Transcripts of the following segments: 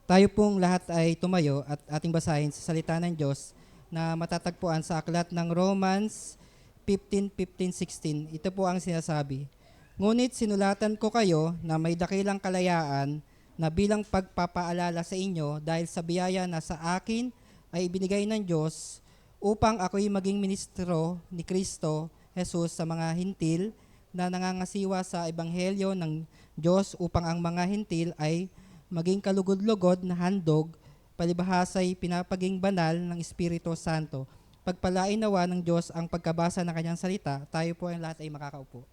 Tayo pong lahat ay tumayo at ating basahin sa salita ng Diyos na matatagpuan sa aklat ng Romans 15:15-16. Ito po ang sinasabi. Ngunit sinulatan ko kayo na may dakilang kalayaan na bilang pagpapaalala sa inyo dahil sa biyaya na sa akin ay ibinigay ng Diyos upang ako'y maging ministro ni Kristo Jesus sa mga hintil na nangangasiwa sa ebanghelyo ng Diyos upang ang mga hintil ay maging kalugod-lugod na handog, palibhasa'y pinapaging banal ng Espiritu Santo. Pagpalain nawa ng Diyos ang pagkabasa ng kanyang salita, tayo po ang lahat ay makakaupo.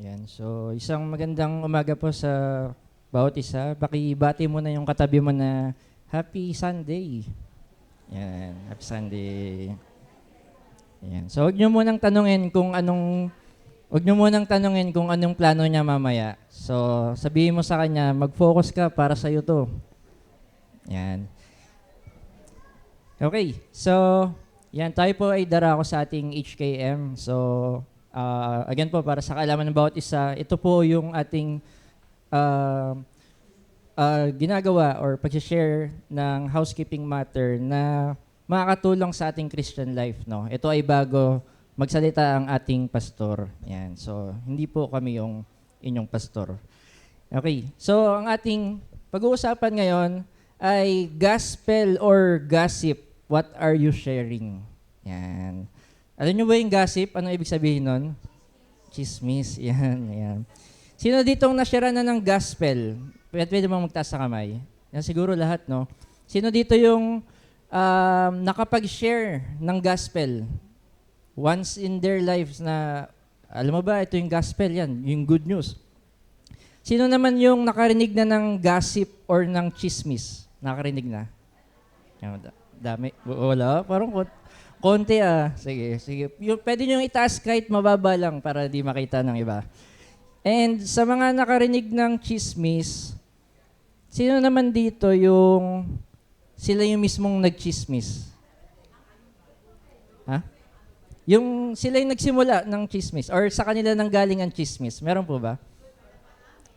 Yan. So, isang magandang umaga po sa bawat isa. Pakibati mo na yung katabi mo na Happy Sunday. Yan. Happy Sunday. Yan. So, wag nyo munang tanungin kung anong plano niya mamaya. So, sabihin mo sa kanya, mag-focus ka para sa iyo to. Yan. Okay. So, yan. Tayo po ay darako sa ating HKM. So, again po, para sa kaalaman ng bawat isa, ito po yung ating ginagawa or pag-share ng housekeeping matter na makakatulong sa ating Christian life. No? Ito ay bago magsalita ang ating pastor. Yan. So, hindi po kami yung inyong pastor. Okay. So, ang ating pag-uusapan ngayon ay gospel or gossip. What are you sharing? Yan. Alam nyo ba yung gossip? Ano ibig sabihin nun? Chismis. Yan, yan. Sino ditong nasyara na ng gospel? Pwede mo magtaas sa kamay. Yan siguro lahat, no? Sino dito yung nakapag-share ng gospel? Once in their lives na, alam mo ba, ito yung gospel, yan, yung good news. Sino naman yung nakarinig na ng gossip or ng chismis? Nakarinig na? Yan, dami. Wala? Parang konti Sige, sige. Pwede nyo itaas kahit mababa lang para di makita ng iba. And sa mga nakarinig ng chismis, sino naman dito sila yung mismong nagchismis? Ha? Sila yung nagsimula ng chismis or sa kanila nang galing ang chismis. Meron po ba?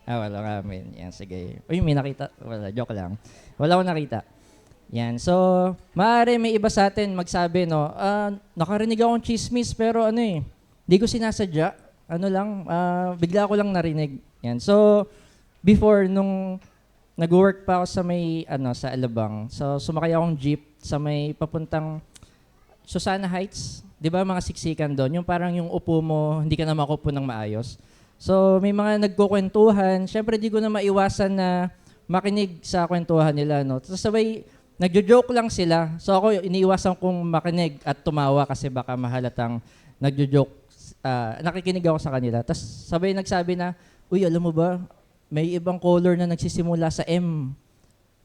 Wala kami. Yan, sige. Uy, may nakita. Wala, joke lang. Wala akong nakita. Yan. So, maaari may iba sa atin magsabi, no, nakarinig akong chismis pero hindi ko sinasadya. Bigla ko lang narinig. Yan. So, before, nung nag-work pa ako sa Alabang, so sumakay akong jeep sa may papuntang Susana Heights. Di ba mga siksikan doon? Yung parang yung upo mo, hindi ka na makupo ng maayos. So, may mga nagkukwentuhan. Siyempre, di ko na maiwasan na makinig sa kwentuhan nila, no. Tapos sabay, nagjo-joke lang sila. So ako, iniiwasan kong makinig at tumawa kasi baka mahalatang nagjo-joke. Nakikinig ako sa kanila. Tapos sabay nagsabi na, uy, alam mo ba, may ibang color na nagsisimula sa M.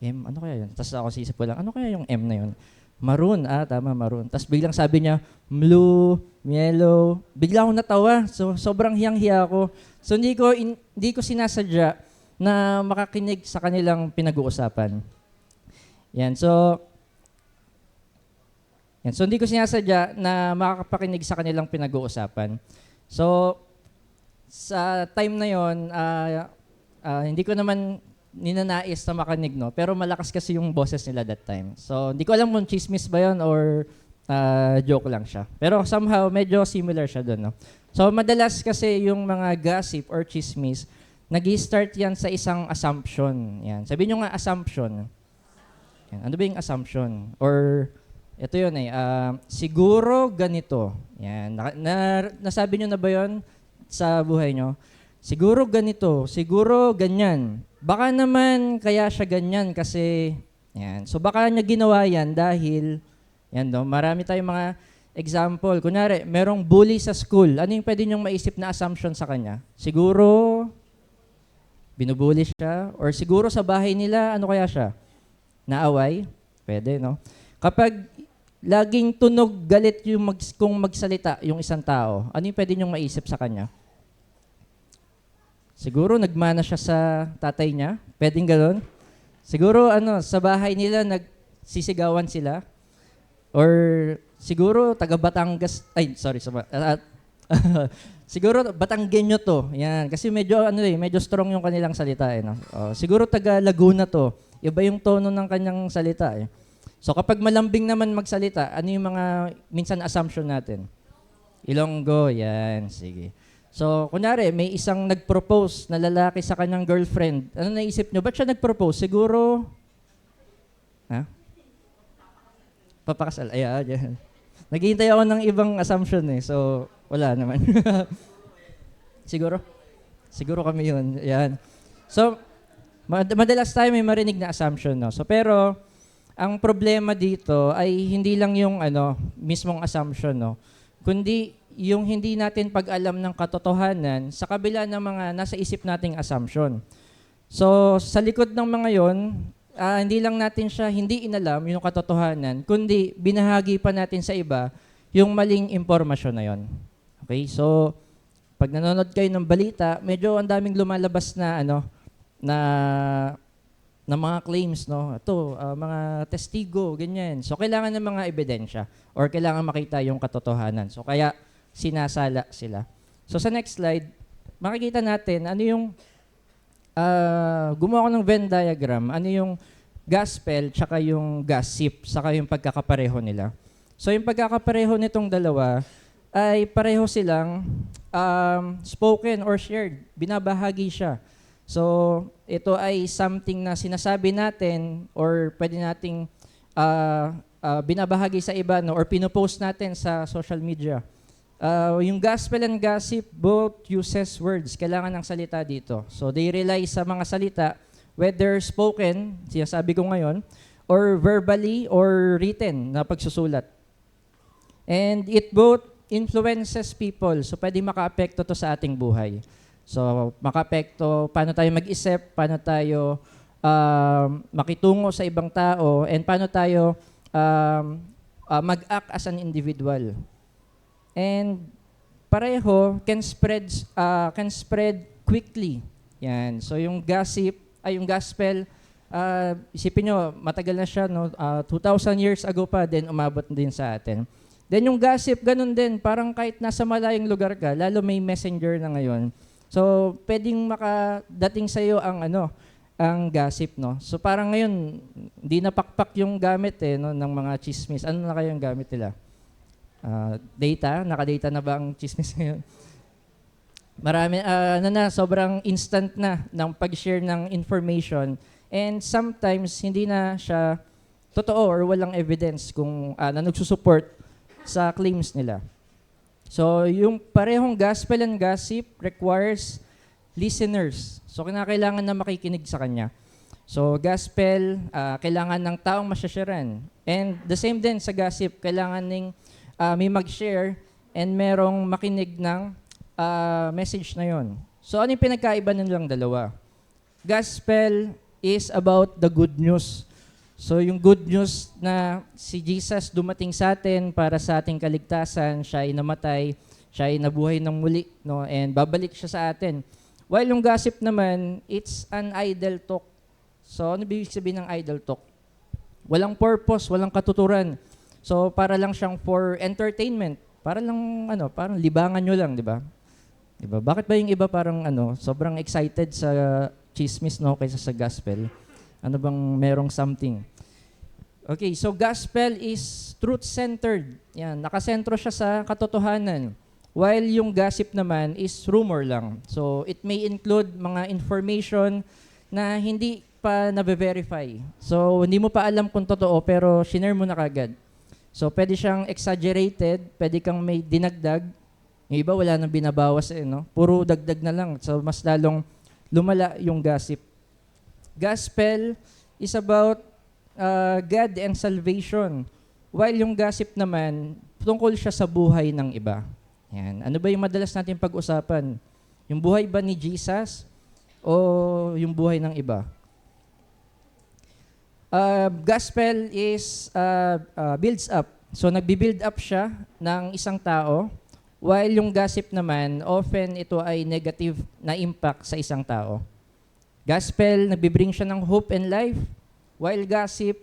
M? Ano kaya yun? Tapos ako sisip ko lang, ano kaya yung M na yun? Maroon. Tama, maroon. Tapos biglang sabi niya, blue, yellow. Bigla akong natawa. So sobrang hiyang-hiya ako. So hindi ko sinasadya na makakinig sa kanilang pinag-uusapan. Yan, so hindi ko sinasadya na makakapakinig sa kanilang pinag-uusapan. So, sa time na yon, hindi ko naman ninanais na makinig, no? Pero malakas kasi yung boses nila that time. So, hindi ko alam kung chismis ba yon or joke lang siya. Pero somehow, medyo similar siya doon, no? So, madalas kasi yung mga gossip or chismis, nag-i-start yan sa isang assumption. Yan. Sabihin nyo nga assumption. Yan. Ano ba yung assumption? Or, ito yun siguro ganito. Yan. Nasabi nyo na ba yun sa buhay nyo? Siguro ganito, siguro ganyan. Baka naman kaya siya ganyan kasi, yan. So baka niya ginawa yan dahil, yan no, marami tayong mga example. Kunyari, merong bully sa school. Ano yung pwede niyong maisip na assumption sa kanya? Siguro, binubuli siya, or siguro sa bahay nila, ano kaya siya? Naaway? Pwede, no? Kapag laging tunog galit yung kung magsalita yung isang tao, ano yung pwede niyong maisip sa kanya? Siguro nagmana siya sa tatay niya, pwedeng gano'n. Siguro sa bahay nila nagsisigawan sila, or siguro taga Batangas, siguro Batanggenyo to. Yan, kasi medyo strong yung kanilang salita no. Siguro taga Laguna to. Iba yung tono ng kanyang salita eh. So kapag malambing naman magsalita, ano yung mga minsan assumption natin? Ilonggo, yan, sige. So, kunyari, may isang nag-propose na lalaki sa kanyang girlfriend. Ano naisip nyo? Ba't siya nag-propose? Siguro, papakasal. Ayan. Naghihintay ako ng ibang assumption eh. So, wala naman. Siguro? Siguro kami yun. Ayan. So, madalas tayo may marinig na assumption. No? So, pero, ang problema dito ay hindi lang yung mismong assumption. No? Kundi, yung hindi natin pag-alam ng katotohanan sa kabila ng mga nasa isip nating assumption. So, sa likod ng mga yon, hindi lang natin siya hindi inalam yung katotohanan, kundi binahagi pa natin sa iba yung maling impormasyon na yon. Okay? So, pag nanonood kayo ng balita, medyo ang daming lumalabas na na mga claims, no? Ito, mga testigo, ganyan. So, kailangan ng mga ebidensya or kailangan makita yung katotohanan. So, kaya sinasala sila. So sa next slide, makikita natin ano yung gumawa ko ng Venn diagram, ano yung gospel tsaka yung gossip, saka yung pagkakapareho nila. So yung pagkakapareho nitong dalawa ay pareho silang spoken or shared, binabahagi siya. So ito ay something na sinasabi natin or pwede nating binabahagi sa iba no, or pinopost natin sa social media. Yung gospel and gossip both uses words. Kailangan ng salita dito. So they rely sa mga salita, whether spoken, sinasabi ko ngayon, or verbally or written na pagsusulat. And it both influences people. So pwede maka-apekto to sa ating buhay. So maka-apekto paano tayo mag-isip, paano tayo makitungo sa ibang tao, and paano tayo mag-act as an individual. And pareho can spread quickly. Yan. So yung yung gospel, isipin nyo, matagal na siya, no? 2,000 years ago pa, then umabot din sa atin. Then yung gossip, ganun din, parang kahit nasa malayong lugar ka, lalo may messenger na ngayon. So pwedeng makadating sa iyo ang gossip, no? So parang ngayon, hindi na pakpak yung gamit no, ng mga chismis. Ano na kayong gamit nila? Data? Naka-data na ba ang chismis ngayon? Marami, sobrang instant na ng pag-share ng information, and sometimes hindi na siya totoo or walang evidence kung na nagsusupport sa claims nila. So yung parehong gospel and gossip requires listeners. So kinakailangan na makikinig sa kanya. So gospel, kailangan ng taong masyasharan. And the same din sa gossip, kailangan may mag-share and merong makinig ng message na yon. So ano yung pinagkaiba nilang dalawa? Gospel is about the good news. So yung good news na si Jesus dumating sa atin para sa ating kaligtasan, siya ay namatay, siya ay nabuhay ng muli, no? And babalik siya sa atin. While yung gossip naman, it's an idle talk. So ano ibig sabihin ng idle talk? Walang purpose, walang katuturan. So para lang siyang for entertainment. Para lang parang libangan nyo lang, di ba? Diba? Bakit ba yung iba parang sobrang excited sa chismis no kaysa sa gospel? Ano bang merong something? Okay, so gospel is truth-centered. Yan, nakasentro siya sa katotohanan. While yung gossip naman is rumor lang. So it may include mga information na hindi pa nabe-verify. So hindi mo pa alam kung totoo pero shinare mo na kagad. So pwede siyang exaggerated, pwede kang may dinagdag. Yung iba wala nang binabawas no? Puro dagdag na lang. So mas lalong lumala yung gossip. Gospel is about God and salvation. While yung gossip naman, tungkol siya sa buhay ng iba. Yan. Ano ba yung madalas natin pag-usapan? Yung buhay ba ni Jesus? o yung buhay ng iba? Gospel is builds up. So nagbi-build up siya ng isang tao, while yung gossip naman, often ito ay negative na impact sa isang tao. Gospel, nagbibring siya ng hope and life, while gossip,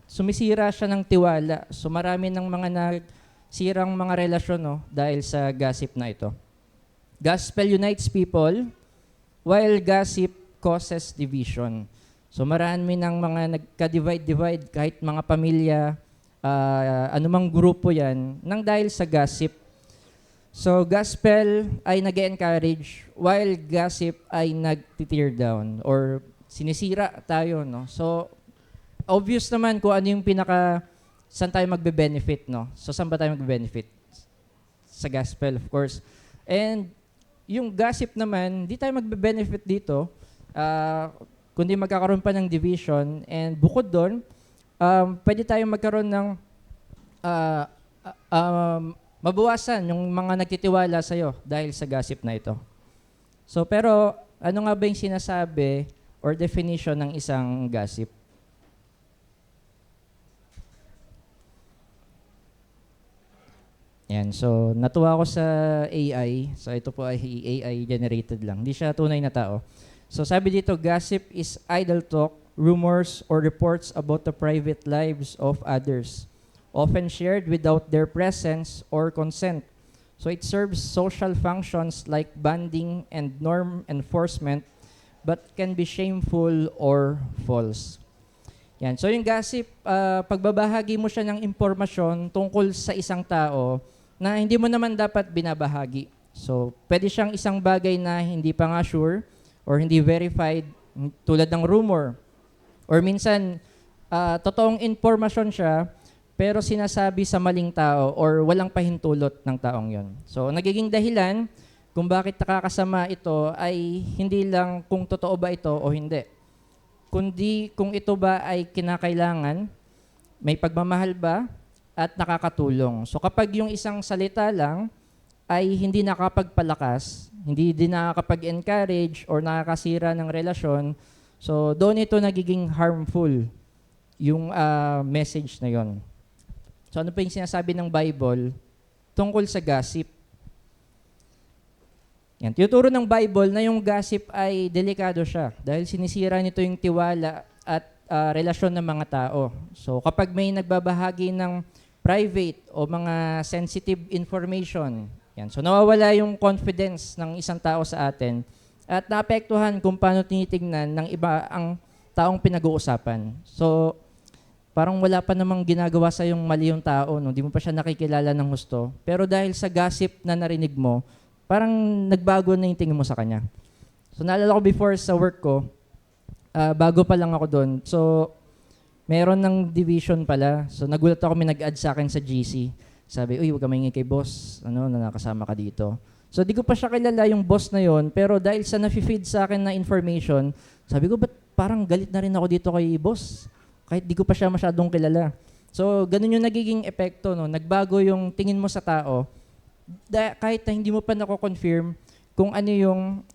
sumisira siya ng tiwala. So marami ng mga nasirang mga relasyon, no, dahil sa gossip na ito. Gospel unites people, while gossip causes division. So marami ng mga nagka-divide-divide, kahit mga pamilya, anumang grupo yan, nang dahil sa gossip. So gospel ay nag-encourage, while gossip ay nag-tear down or sinisira tayo, no? So obvious naman kung ano yung saan tayo magbe-benefit, no? So saan ba tayo magbe-benefit? Sa gospel, of course. And yung gossip naman, di tayo magbe-benefit dito, kundi magkakaroon pa ng division. And bukod doon, pwede tayong magkaroon ng mabawasan yung mga nagtitiwala sa'yo dahil sa gossip na ito. So, pero ano nga ba yung sinasabi or definition ng isang gossip? Yan. So, natuwa ako sa AI. So, ito po ay AI generated lang. Hindi siya tunay na tao. So, sabi dito, gossip is idle talk, rumors, or reports about the private lives of others, often shared without their presence or consent. So, it serves social functions like bonding and norm enforcement, but can be shameful or false. Yan. So, yung gossip, pagbabahagi mo siya ng impormasyon tungkol sa isang tao na hindi mo naman dapat binabahagi. So, pwede siyang isang bagay na hindi pa nga sure or hindi verified, tulad ng rumor. Or minsan, totoong informasyon siya, pero sinasabi sa maling tao or walang pahintulot ng taong yon. So, nagiging dahilan kung bakit nakakasama ito ay hindi lang kung totoo ba ito o hindi, kundi kung ito ba ay kinakailangan, may pagmamahal ba, at nakakatulong. So, kapag yung isang salita lang ay hindi nakapagpalakas, hindi din nakakapag-encourage or nakakasira ng relasyon, so doon ito nagiging harmful yung message na yon. So ano pa yung sinasabi ng Bible tungkol sa gossip? Yan, tinuturo ng Bible na yung gossip ay delikado siya dahil sinisira nito yung tiwala at relasyon ng mga tao. So kapag may nagbabahagi ng private o mga sensitive information, yan, so nawawala yung confidence ng isang tao sa atin at naapektuhan kung paano tinitingnan ng iba ang taong pinag-uusapan. So parang wala pa namang ginagawa sa yung mali yung tao, no? Di mo pa siya nakikilala ng gusto. Pero dahil sa gossip na narinig mo, parang nagbago na yung tingin mo sa kanya. So naalala ko before sa work ko, bago pa lang ako doon. So meron ng division pala. So nagulat ako, may nag-add sa akin sa GC. Sabi, uy, huwag ka maingay kay boss, na nakasama ka dito. So di ko pa siya kilala yung boss na yon, pero dahil sa nafi-feed sa akin na information, sabi ko, ba't parang galit na rin ako dito kay boss? Kahit di ko pa siya masyadong kilala. So ganun yung nagiging epekto, no? Nagbago yung tingin mo sa tao, kahit na hindi mo pa nako-confirm kung ano yung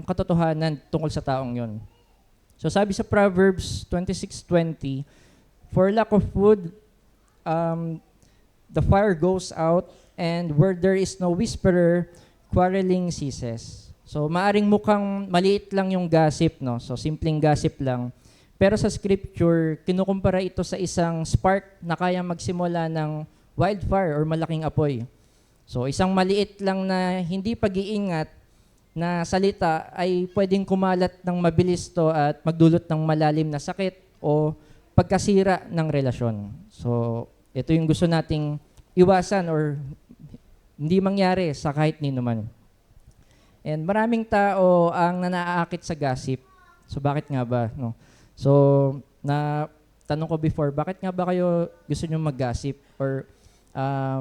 katotohanan tungkol sa taong yon. So sabi sa Proverbs 26:20, for lack of food, the fire goes out, and where there is no whisperer, quarreling ceases. So maaring mukhang maliit lang yung gossip, no? So simpleng gossip lang. Pero sa scripture, kinukumpara ito sa isang spark na kaya magsimula ng wildfire or malaking apoy. So isang maliit lang na hindi pag-iingat na salita ay pwedeng kumalat ng mabilis to at magdulot ng malalim na sakit o pagkasira ng relasyon. So ito yung gusto nating iwasan or hindi mangyari sa kahit nino man. And maraming tao ang nanaakit sa gossip. So bakit nga ba? No? So na tanong ko before, bakit nga ba kayo gusto nyo mag-gossip? Or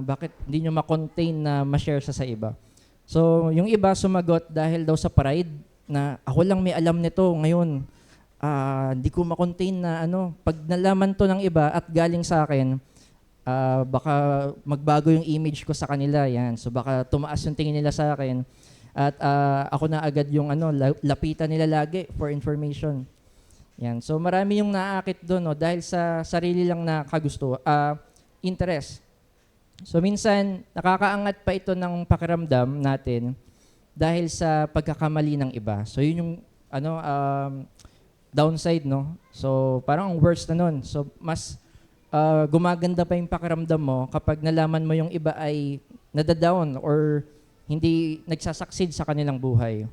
bakit hindi nyo ma-contain na ma-share sa iba? So yung iba sumagot dahil daw sa pride na ako lang may alam nito ngayon. Hindi ko ma-contain na pag nalaman to ng iba at galing sa akin, baka magbago yung image ko sa kanila. Yan. So baka tumaas yung tingin nila sa akin. At ako na agad yung lapitan nila lagi for information. Yan. So marami yung naaakit doon, no, dahil sa sarili lang na interest. So minsan nakakaangat pa ito ng pakiramdam natin dahil sa pagkakamali ng iba. So yun yung downside, no. So parang ang worst na nun. So mas gumaganda pa yung pakiramdam mo kapag nalaman mo yung iba ay nadadown or hindi nagsasucceed sa kanilang buhay.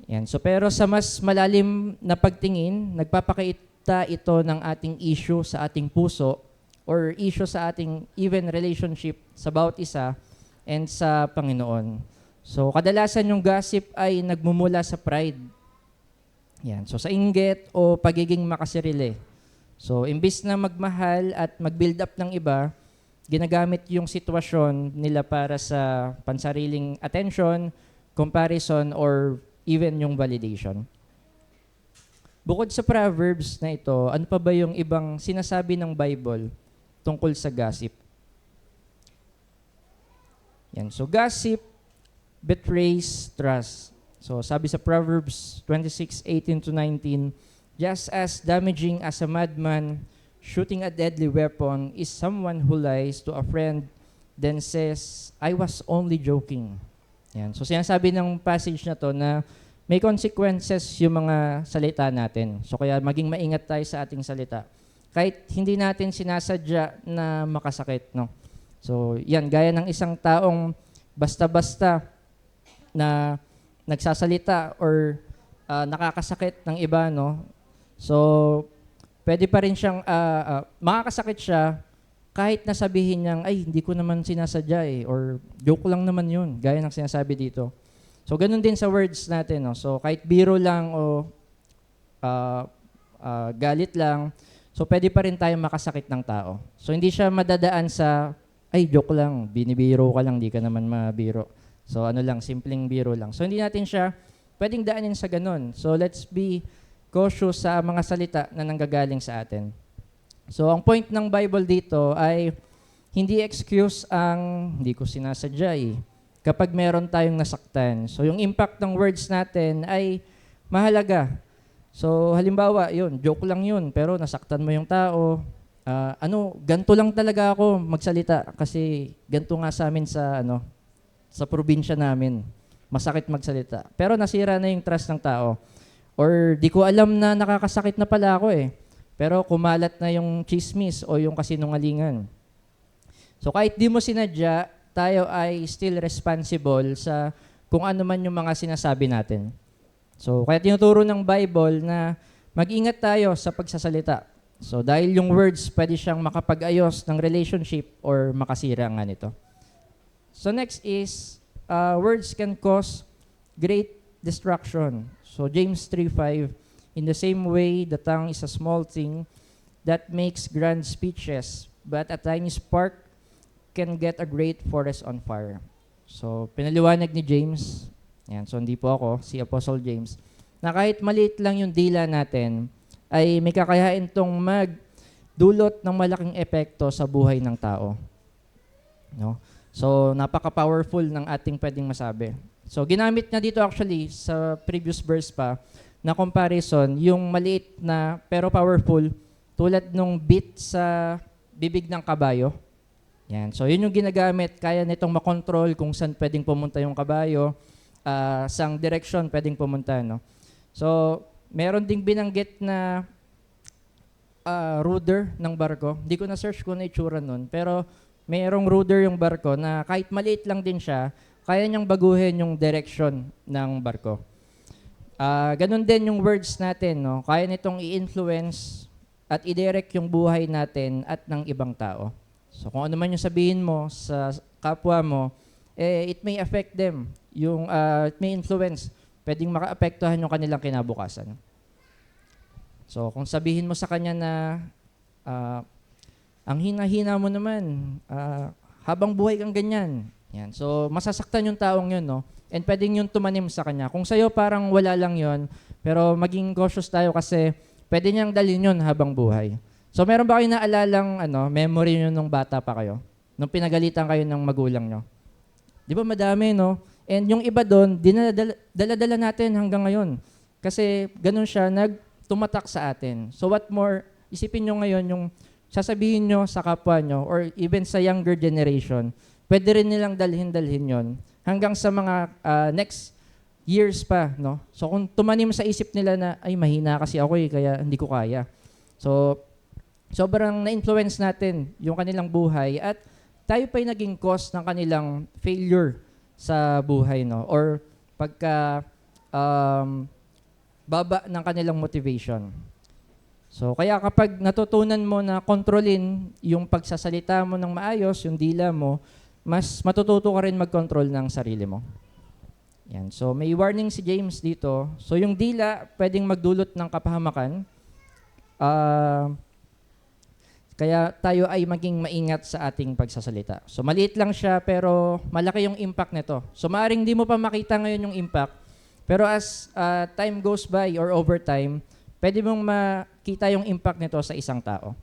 Yan. So pero sa mas malalim na pagtingin, nagpapakita ito ng ating issue sa ating puso or issue sa ating even relationship sa bawat isa and sa Panginoon. So kadalasan yung gossip ay nagmumula sa pride. Yan. So sa inggit o pagiging makasarili. So imbis na magmahal at mag-build up ng iba, ginagamit yung sitwasyon nila para sa pansariling attention, comparison, or even yung validation. Bukod sa Proverbs na ito, ano pa ba yung ibang sinasabi ng Bible tungkol sa gossip? Yan. So gossip betrays trust. So sabi sa Proverbs 26:18-19, just as damaging as a madman shooting a deadly weapon is someone who lies to a friend then says, I was only joking. Yan. So sinasabi ng passage na to na may consequences yung mga salita natin. So kaya maging maingat tayo sa ating salita. Kahit hindi natin sinasadya na makasakit, no? So yan, gaya ng isang taong basta-basta na nagsasalita or nakakasakit ng iba, no? So pwede pa rin siyang makakasakit siya kahit nasabihin niyang, ay, hindi ko naman sinasadya or joke lang naman yun, gaya ng sinasabi dito. So, ganun din sa words natin. No? So, kahit biro lang o galit lang, so pwede pa rin tayong makasakit ng tao. So, hindi siya madadaan sa, ay, joke lang, binibiro ka lang, di ka naman mabiro. So, simpleng biro lang. So, hindi natin siya pwedeng daanin sa ganun. So, let's be cautious sa mga salita na nanggagaling sa atin. So, ang point ng Bible dito ay hindi excuse ang hindi ko sinasadya kapag meron tayong nasaktan. So, yung impact ng words natin ay mahalaga. So, halimbawa, joke lang yun, pero nasaktan mo yung tao. Ganto lang talaga ako magsalita kasi ganto nga sa amin sa probinsya namin. Masakit magsalita. Pero nasira na yung trust ng tao. Or di ko alam na nakakasakit na pala ako Pero kumalat na yung chismis o yung kasinungalingan. So kahit di mo sinadya, tayo ay still responsible sa kung ano man yung mga sinasabi natin. So kaya tinuturo ng Bible na mag-ingat tayo sa pagsasalita. So dahil yung words pwede siyang makapag-ayos ng relationship or makasira nga nito. So next is, words can cause great destruction. So James 3:5, in the same way, the tongue is a small thing that makes grand speeches, but a tiny spark can get a great forest on fire. So, pinaliwanag ni James, so hindi po ako, si Apostle James, na kahit maliit lang yung dila natin, ay may kakayain itong magdulot ng malaking epekto sa buhay ng tao. No? So, napaka-powerful ng ating pwedeng masabi. So, ginamit niya dito actually sa previous verse pa, na comparison, yung maliit na pero powerful tulad nung bit sa bibig ng kabayo. Yan. So yun yung ginagamit, kaya nitong makontrol kung saan pwedeng pumunta yung kabayo, saang direction pwedeng pumunta. No? So meron ding binanggit na rudder ng barko. Hindi ko na-search kung na itsura nun, pero mayroong rudder yung barko na kahit maliit lang din siya, kaya niyang baguhin yung direction ng barko. Ganun din yung words natin, no? Kaya nitong i-influence at i-direct yung buhay natin at ng ibang tao. So kung ano man yung sabihin mo sa kapwa mo, it may affect them. It may influence. Pwedeng maka-apektuhan yung kanilang kinabukasan. So kung sabihin mo sa kanya na, ang hina-hina mo naman, habang buhay kang ganyan. Yan. So masasaktan yung taong yun, no? And pwedeng yung tumanim sa kanya. Kung sa'yo parang wala lang yon, pero maging cautious tayo kasi pwede niyang dalhin yun habang buhay. So meron ba kayo naalalang memory nyo nung bata pa kayo? Nung pinagalitan kayo ng magulang nyo? Di ba madami, no? And yung iba doon, dala-dala natin hanggang ngayon. Kasi ganun siya, tumatak sa atin. So what more, isipin nyo ngayon yung sasabihin nyo sa kapwa nyo or even sa younger generation, pwede rin nilang dalhin yon hanggang sa mga next years pa, no? So kung tumanim sa isip nila na, ay mahina kasi ako kaya hindi ko kaya. So sobrang na-influence natin yung kanilang buhay at tayo pa'y naging cause ng kanilang failure sa buhay, no? Or pagka baba ng kanilang motivation. So, kaya kapag natutunan mo na kontrolin yung pagsasalita mo ng maayos, yung dila mo, mas matututo ka rin mag-control ng sarili mo. Yan. So, may warning si James dito. So, yung dila, pwedeng magdulot ng kapahamakan. Kaya tayo ay maging maingat sa ating pagsasalita. So, maliit lang siya, pero malaki yung impact nito. So, maaaring di mo pa makita ngayon yung impact, pero as time goes by or over time, pwede mong makita yung impact nito sa isang tao.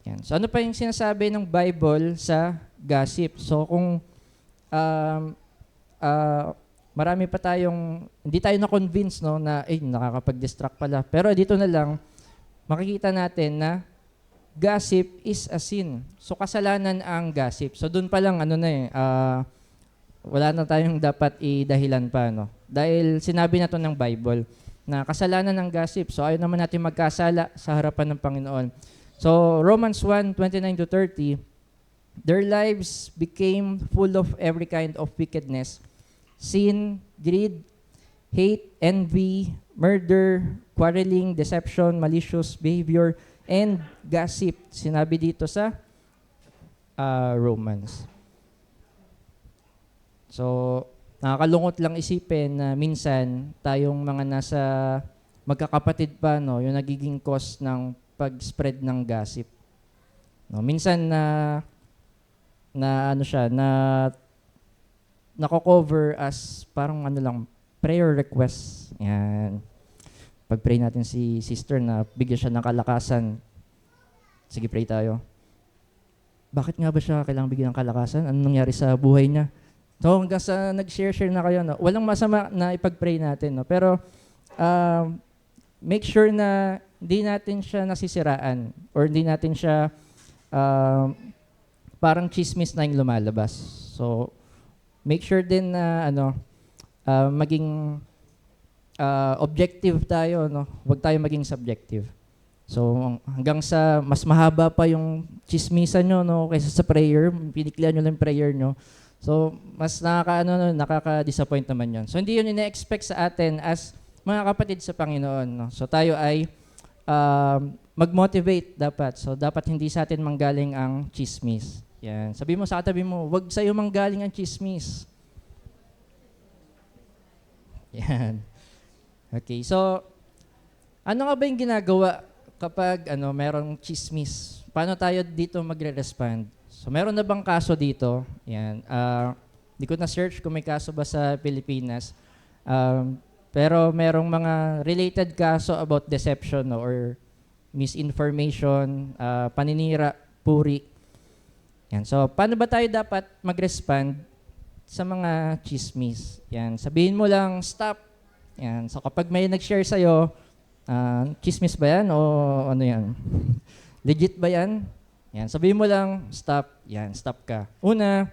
Yan. So, ano pa yung sinasabi ng Bible sa gossip? So, kung marami pa tayong, hindi tayo na-convince, no, na nakakapag-distract pala. Pero dito na lang, makikita natin na gossip is a sin. So, kasalanan ang gossip. So, dun pa lang, wala na tayong dapat idahilan pa, no? Dahil sinabi na to ng Bible na kasalanan ng gossip. So, ayaw naman natin magkasala sa harapan ng Panginoon. So, Romans 1:29-30, their lives became full of every kind of wickedness, sin, greed, hate, envy, murder, quarreling, deception, malicious behavior, and gossip. Sinabi dito sa Romans. So, nakakalungkot lang isipin na minsan tayong mga nasa magkakapatid pa, no, yung nagiging cause ng pag-spread ng gossip. No, minsan nako-cover as parang prayer request. Yan. Pag-pray natin si sister na bigyan siya ng kalakasan. Sige, pray tayo. Bakit nga ba siya kailangang bigyan ng kalakasan? Anong nangyari sa buhay niya? So, hanggang sa nag-share na kayo, no? Walang masama na ipag-pray natin. No? Pero, make sure na hindi natin siya nasisiraan or hindi natin siya parang chismis na yung lumalabas. So, make sure din na maging objective tayo, no? Huwag tayo maging subjective. So, hanggang sa mas mahaba pa yung chismisan nyo, no, kaysa sa prayer, piniklian nyo lang yung prayer nyo. So, mas nakaka-disappoint naman yun. So, hindi yun ina-expect sa atin as mga kapatid sa Panginoon, no? So, tayo ay mag-motivate dapat. So, dapat hindi sa atin manggaling ang chismis. Yan. Sabi mo sa katabi mo, wag sa'yo manggaling ang chismis. Yan. Okay, so, ano nga ba yung ginagawa kapag merong chismis? Paano tayo dito magre-respond? So, meron na bang kaso dito? Yan. Di ko na-search kung may kaso ba sa Pilipinas. Pero merong mga related kaso about deception, no, or misinformation, paninira, puri. Yan. So, paano ba tayo dapat mag-respond sa mga chismis? Yan. Sabihin mo lang, stop. Yan. So, kapag may nag-share sa'yo, chismis ba yan o ano yan? Legit ba yan? Yan. Sabihin mo lang, stop. Yan. Stop ka. Una,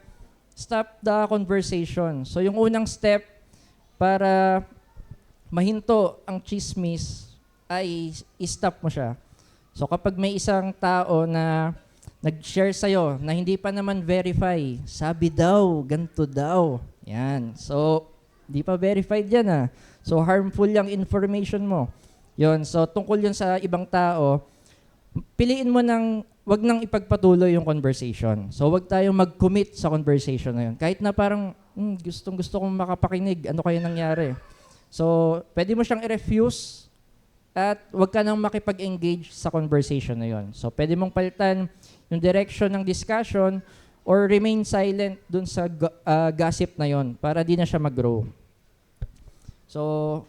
stop the conversation. So, yung unang step para mahinto ang chismis ay i-stop mo siya. So, kapag may isang tao na nag-share sa'yo na hindi pa naman verify, sabi daw, ganito daw. Yan. So, di pa verified yan . So, harmful yung information mo. Yun. So, tungkol yun sa ibang tao, piliin mo wag nang ipagpatuloy yung conversation. So, wag tayong mag-commit sa conversation na yun. Kahit na parang, gustong-gusto kong makapakinig, ano kaya nangyari? So, pwede mo siyang i-refuse at wag ka nang makipag-engage sa conversation na yun. So, pwede mong palitan yung direction ng discussion or remain silent dun sa gossip na yon para di na siya mag-grow. So,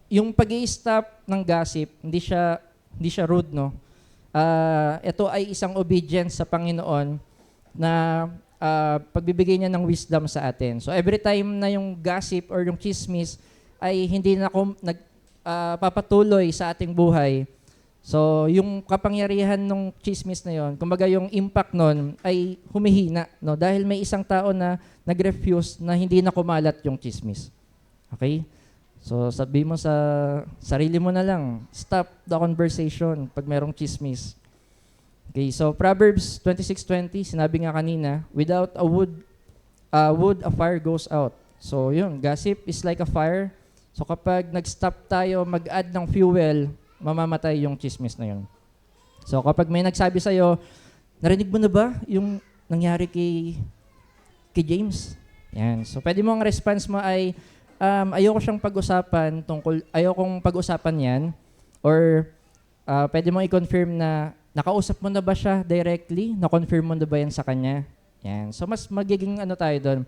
yung pag-i-stop ng gossip, hindi siya rude, no? Ito ay isang obedience sa Panginoon na pagbibigay niya ng wisdom sa atin. So every time na yung gossip or yung chismis ay hindi na papatuloy sa ating buhay, so yung kapangyarihan ng chismis na yon, kumbaga yung impact nun ay humihina, no? Dahil may isang tao na nag-refuse na hindi na kumalat yung chismis. Okay? So sabi mo sa sarili mo na lang, stop the conversation pag merong chismis. Okay, so Proverbs 26:20, sinabi nga kanina, without a wood, a fire goes out. So yun, gossip is like a fire. So kapag nag-stop tayo mag-add ng fuel, mamamatay yung chismis na yun. So kapag may nagsabi sa'yo, narinig mo na ba yung nangyari kay James? Yan. So pwede mo ang response mo ay, ayokong pag-usapan yan, or pwede mo i-confirm na nakausap mo na ba siya directly? Na-confirm mo na ba yan sa kanya? Yan. So mas magiging tayo doon,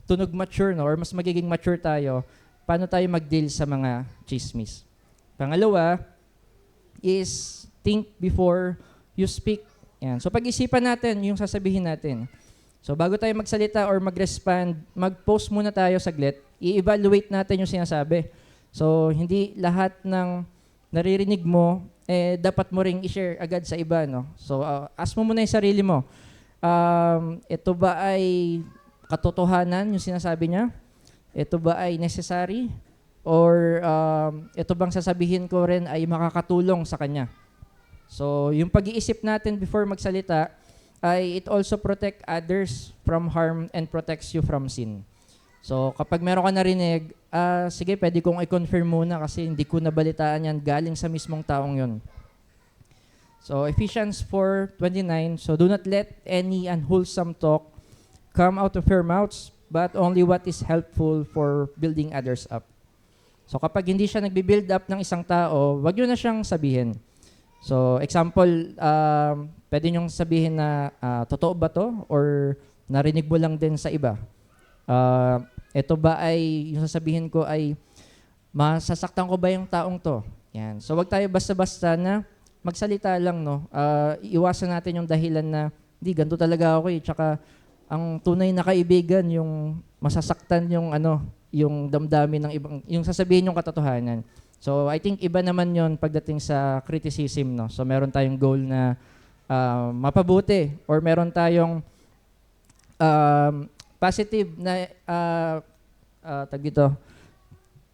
tunog mature, no? Or mas magiging mature tayo paano tayo mag-deal sa mga chismis. Pangalawa is think before you speak. Yan. So pag-isipan natin yung sasabihin natin. So bago tayo magsalita or mag-respond, mag-pause muna tayo saglit, i-evaluate natin yung sinasabi. So hindi lahat ng naririnig mo, dapat mo ring i-share agad sa iba, no? So, ask mo muna yung sarili mo. Ito ba ay katotohanan yung sinasabi niya? Ito ba ay necessary? Or ito bang sasabihin ko rin ay makakatulong sa kanya? So, yung pag-iisip natin before magsalita, ay it also protect others from harm and protects you from sin. So, kapag meron ka narinig, sige, pwede kong i-confirm muna kasi hindi ko nabalitaan yan galing sa mismong taong yun. So, Ephesians 4:29, so do not let any unwholesome talk come out of your mouths, but only what is helpful for building others up. So, kapag hindi siya nagbi-build up ng isang tao, wag yun na siyang sabihin. So, example, pwede niyong sabihin na, totoo ba to? Or narinig mo lang din sa iba? Ito ba ay, yung sasabihin ko ay, masasaktan ko ba yung taong to? Yan. So wag tayo basta-basta na magsalita lang, no? Iwasan natin yung dahilan na, hindi, ganito talaga ako eh. Tsaka, ang tunay na kaibigan, yung masasaktan yung yung damdamin ng ibang, yung sasabihin yung katotohanan. So I think iba naman yon pagdating sa criticism, no? So meron tayong goal na mapabuti, or meron tayong positive na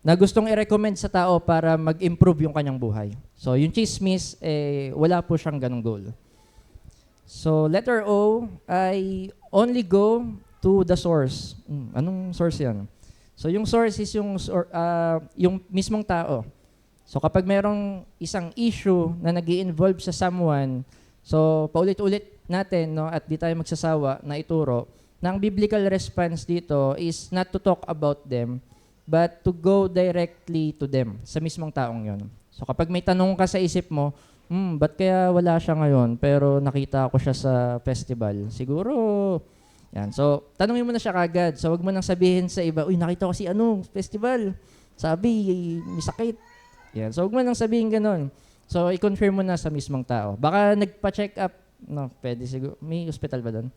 na gustong i-recommend sa tao para mag-improve yung kanyang buhay. So yung chismis, wala po siyang ganong goal. So letter O ay only go to the source. Anong source yan? So yung source is yung mismong tao. So kapag merong isang issue na nag-i-involve sa someone, so paulit-ulit natin, no, at di tayo magsasawa na ituro, na ang biblical response dito is not to talk about them, but to go directly to them, sa mismong taong yon. So kapag may tanong ka sa isip mo, ba't kaya wala siya ngayon, pero nakita ko siya sa festival? Siguro, yan. So, tanungin mo na siya kagad. So, wag mo nang sabihin sa iba, uy, nakita ko si festival. Sabi, may sakit. Yan. So, wag mo nang sabihin ganun. So, i-confirm mo na sa mismong tao. Baka nagpa-check up, no, pwede siguro. May hospital ba doon?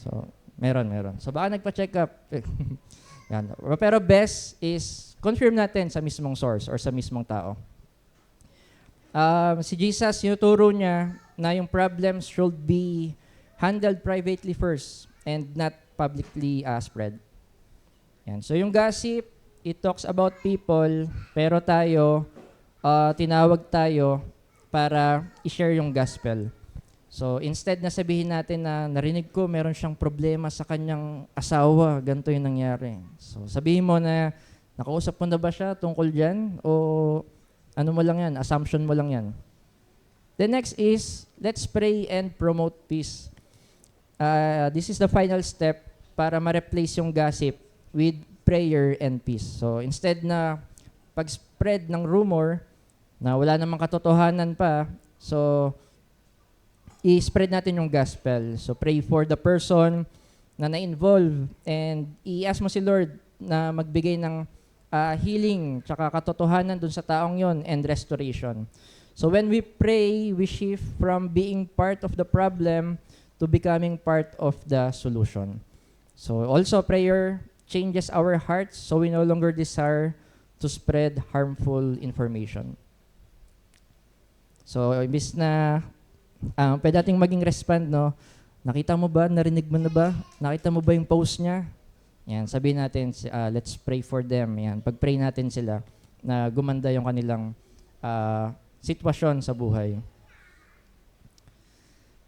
So, meron. So, baka nagpa-check up. Yan. Pero best is confirm natin sa mismong source or sa mismong tao. Si Jesus, tinuturo niya na yung problems should be handled privately first and not publicly spread. Yan. So yung gossip, it talks about people, pero tayo, tinawag tayo para i-share yung gospel. So instead na sabihin natin na narinig ko meron siyang problema sa kanyang asawa, ganito yung nangyari. So sabihin mo na nakausap mo na ba siya tungkol dyan, o ano mo lang yan, assumption mo lang yan. The next is, let's pray and promote peace. This is the final step para ma-replace yung gossip with prayer and peace. So instead na pag-spread ng rumor na wala namang katotohanan pa, so i-spread natin yung gospel. So pray for the person na na-involve and i-ask mo si Lord na magbigay ng healing tsaka katotohanan dun sa taong yon and restoration. So when we pray, we shift from being part of the problem to to becoming part of the solution. So also prayer changes our hearts so we no longer desire to spread harmful information. So imbis na pwede nating maging respond, no? Nakita mo ba? Narinig mo na ba? Nakita mo ba yung post niya? Yan, sabihin natin, let's pray for them. Yan, pag-pray natin sila na gumanda yung kanilang sitwasyon sa buhay.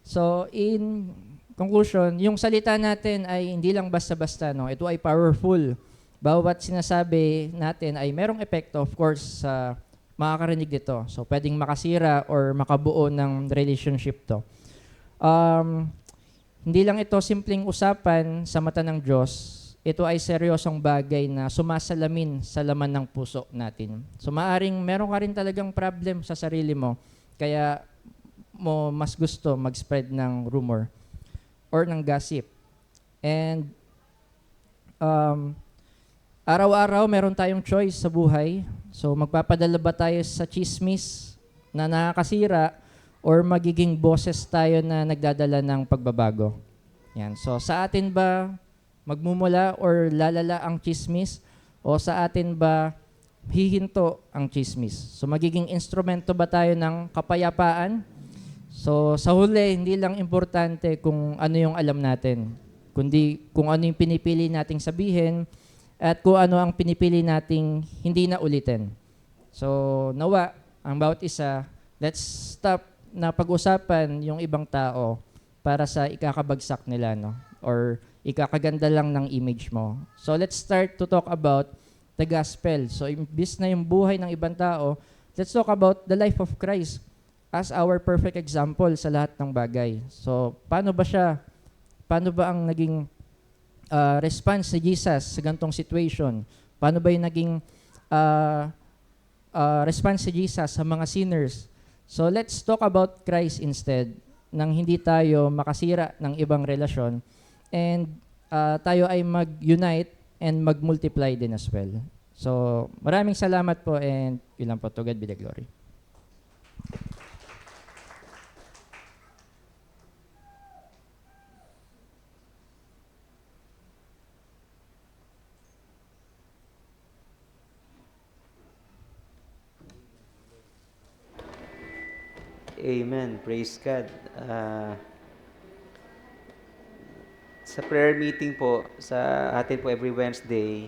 So, in conclusion, yung salita natin ay hindi lang basta-basta, no? Ito ay powerful. Bawat sinasabi natin ay merong epekto, of course, sa makakarinig dito. So, pwedeng makasira or makabuo ng relationship to. Hindi lang ito simpleng usapan sa mata ng Diyos. Ito ay seryosong bagay na sumasalamin sa laman ng puso natin. So maaring meron ka rin talagang problem sa sarili mo, kaya mo mas gusto mag-spread ng rumor or ng gossip. And araw-araw meron tayong choice sa buhay. So magpapadala ba tayo sa chismis na nakakasira or magiging boses tayo na nagdadala ng pagbabago? Yan. So sa atin ba magmumula or lalala ang chismis o sa atin ba hihinto ang chismis? So magiging instrumento ba tayo ng kapayapaan? So sa huli, hindi lang importante kung ano yung alam natin, kundi kung ano yung pinipili nating sabihin at kung ano ang pinipili nating hindi na ulitin. So nawa, ang bawat isa, let's stop na pag-usapan yung ibang tao para sa ikakabagsak nila, no? Or ikakaganda lang ng image mo. So let's start to talk about the gospel. So imbis na yung buhay ng ibang tao, let's talk about the life of Christ as our perfect example sa lahat ng bagay. So paano ba siya? Paano ba ang naging response ni Jesus sa ganitong situation? Paano ba yung naging response ni Jesus sa mga sinners? So let's talk about Christ instead, nang hindi tayo makasira ng ibang relasyon and tayo ay mag-unite and mag-multiply din as well. So maraming salamat po and yun lang po. To God be the glory. Amen. Praise God. Sa prayer meeting po, sa atin po every Wednesday,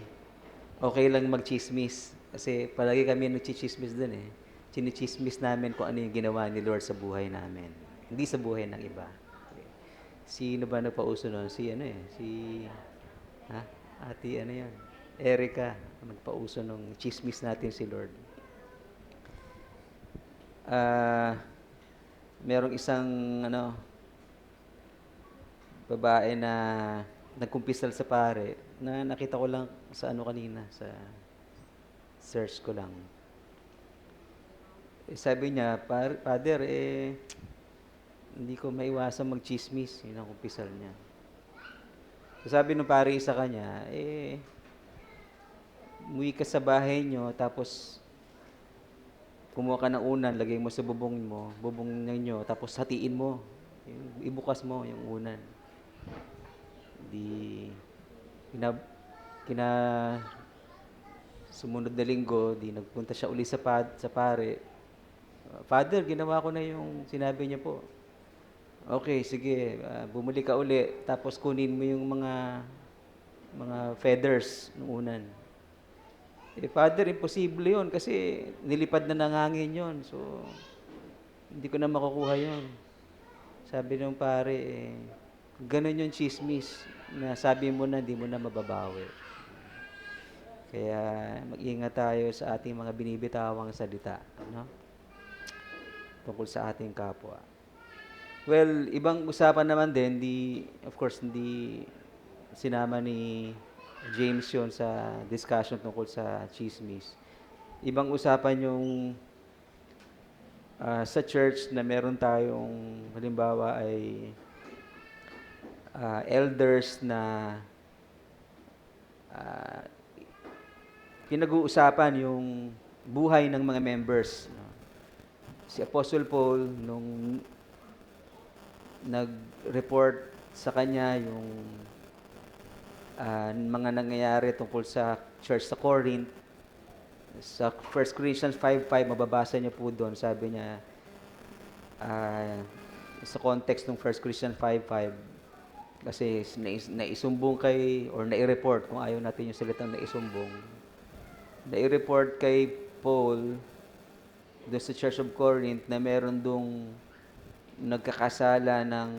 okay lang mag-chismis. Kasi palagi kami nag-chismis din eh. Chinichismis namin kung ano yung ginawa ni Lord sa buhay namin. Hindi sa buhay ng iba. Sino ba nagpauso nun? Si Ate ano yan? Erica, nagpauso nung chismis natin si Lord. Merong isang babae na nagkumpisal sa pare na nakita ko lang sa kanina sa search ko lang. Sabi niya, Father, hindi ko maiwasan mag-chismis. Yun ang kumpisal niya. So sabi ng pare sa kanya, umuwi ka sa bahay niyo, tapos kumuha ka ng unan, lagay mo sa bubong ninyo, tapos hatiin mo. Ibukas mo yung unan. Sumunod na linggo, nagpunta siya uli sa pare. Father, ginawa ko na yung sinabi niya po. Okay, sige, bumuli ka uli, tapos kunin mo yung mga feathers ng unan. Father, imposible yun kasi nilipad na ng hangin yun. So, hindi ko na makukuha yun. Sabi ng pare, ganun yung chismis na sabi mo na, hindi mo na mababawi. Kaya mag-ingat tayo sa ating mga binibitawang salita, no? Tungkol sa ating kapwa. Well, ibang usapan naman din, of course, hindi sinama ni James yun sa discussion tungkol sa chismis. Ibang usapan yung sa church na meron tayong, halimbawa ay elders na pinag-uusapan yung buhay ng mga members. Si Apostle Paul, nung nag-report sa kanya yung mga nangyayari tungkol sa church sa Corinth. Sa 1 Corinthians 5:5, mababasa niyo po doon, sabi niya, sa context ng 1 Corinthians 5:5, kasi naisumbong kay, or nai-report, kung ayaw natin yung salitang naisumbong, nai-report kay Paul doon sa Church of Corinth na meron dong nagkakasala ng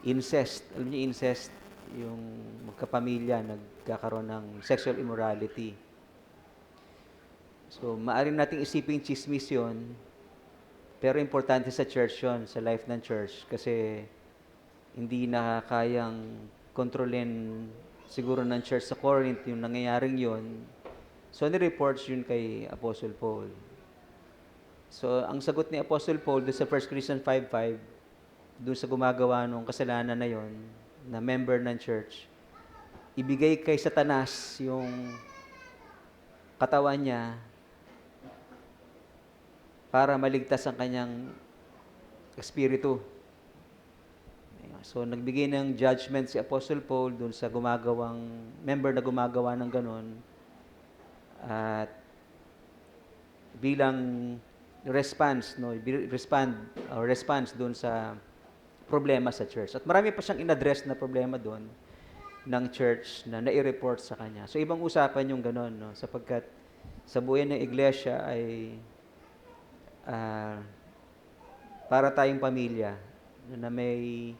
incest. Alam niyo incest? Yung magkapamilya, nagkakaroon ng sexual immorality. So, maaari nating isipin chismis yun, pero importante sa church yun, sa life ng church, kasi hindi na kayang kontrolin siguro ng church sa Corinth yung nangyayaring yun. So, ni-reports yun kay Apostle Paul. So, ang sagot ni Apostle Paul doon sa 1 Corinthians 5:5, doon sa gumagawa ng kasalanan na yon, na member ng church, ibigay kay Satanas yung katawan niya para maligtas ang kanyang espiritu. So, nagbigay ng judgment si Apostle Paul doon sa member na gumagawa ng ganon, at bilang response doon sa problema sa church. At marami pa siyang in-address na problema doon ng church na nai-report sa kanya. So, ibang usapan yung ganon, no? Sapagkat sa buhay ng iglesia ay para tayong pamilya na may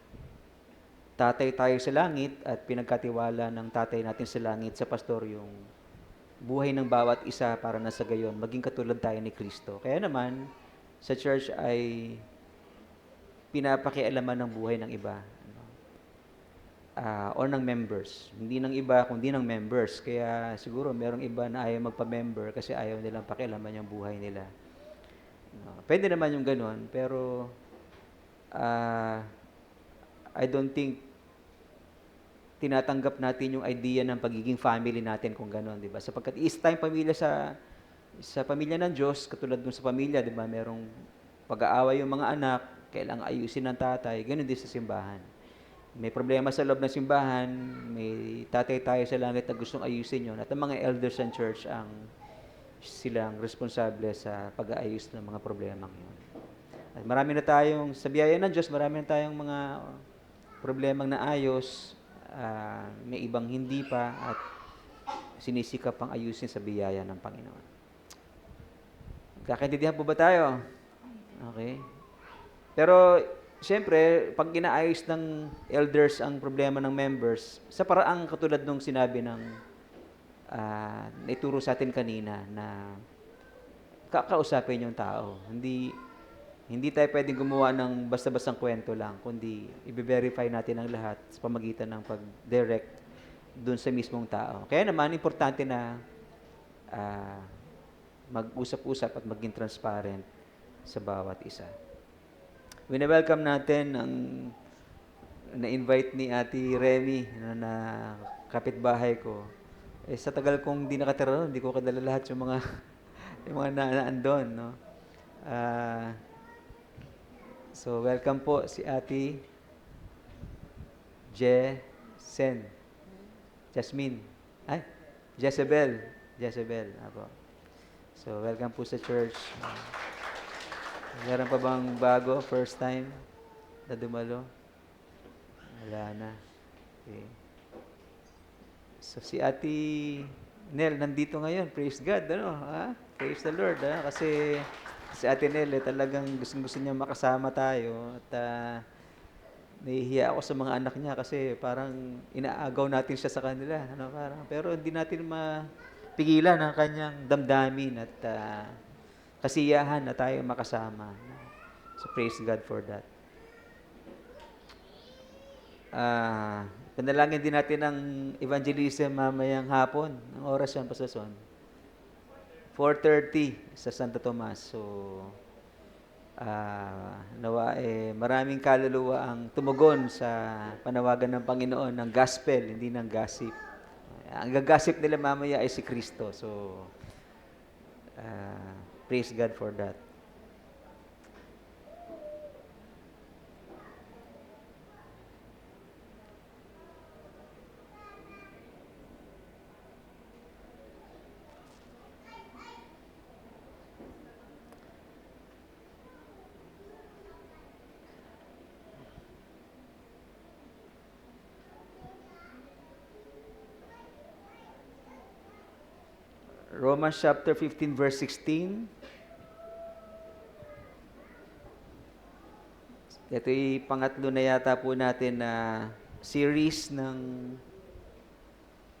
tatay tayo sa langit at pinagkatiwala ng tatay natin sa langit sa pastor yung buhay ng bawat isa para na sa gayon maging katulad tayo ni Kristo. Kaya naman, sa church ay pinapakialaman ng buhay ng iba, or ng members. Hindi ng iba, kundi ng members. Kaya siguro merong iba na ayaw magpa-member kasi ayaw nilang pakialaman yung buhay nila. Pwede naman yung ganun, pero I don't think tinatanggap natin yung idea ng pagiging family natin kung gano'n, di ba? Sapagkat is tayong pamilya sa pamilya ng Diyos, katulad dun sa pamilya, di ba? Merong pag-aaway yung mga anak, kailangang ayusin ng tatay, gano'n din sa simbahan. May problema sa loob ng simbahan, may tatay tayo sa langit na gustong ayusin yun, at ang mga elders ng church ang silang responsable sa pag-aayos ng mga problemang yun. At marami na tayong, sa biyaya ng Diyos, marami na tayong mga problemang naayos, may ibang hindi pa, at sinisikap pang ayusin sa biyaya ng Panginoon. Kakaintindihan po ba tayo? Okay. Pero, siyempre, pag inaayos ng elders ang problema ng members, sa paraang katulad nung sinabi ng naituro sa atin kanina, na kakausapin yung tao. Hindi tayo pwedeng gumawa ng basta-bastang kwento lang, kundi i-verify natin ang lahat sa pamagitan ng pag-direct dun sa mismong tao. Kaya naman, importante na mag-usap-usap at maging transparent sa bawat isa. Wini-welcome natin ang na-invite ni Ate Remy na kapitbahay ko. Sa tagal kong hindi nakatira, hindi ko kadala lahat yung mga yung mga naandon, no? So, welcome po si Ate Jasmine. Jezebel. Apo. So, welcome po sa church. Meron pa bang bago? First time na dumalo? Wala na. Okay. So, si Ate Nel nandito ngayon. Praise God, ano? Praise the Lord, kasi si Ate Nel, talagang gusto niya makasama tayo, at nahihiya ako sa mga anak niya kasi parang inaagaw natin siya sa kanila. Pero hindi natin mapigilan ang kanyang damdamin at kasiyahan na tayo makasama. So praise God for that. Panalangin din natin ang evangelism mamayang hapon. Ang oras yan, Pastor Son? 4:30 sa Santo Tomas. So, nawa maraming kaluluwa ang tumugon sa panawagan ng Panginoon ng gospel, hindi ng gossip. Ang gagasip nila mamaya ay si Kristo. So, praise God for that. Romans chapter 15 verse 16. Ito'y pangatlo na yata po natin na series ng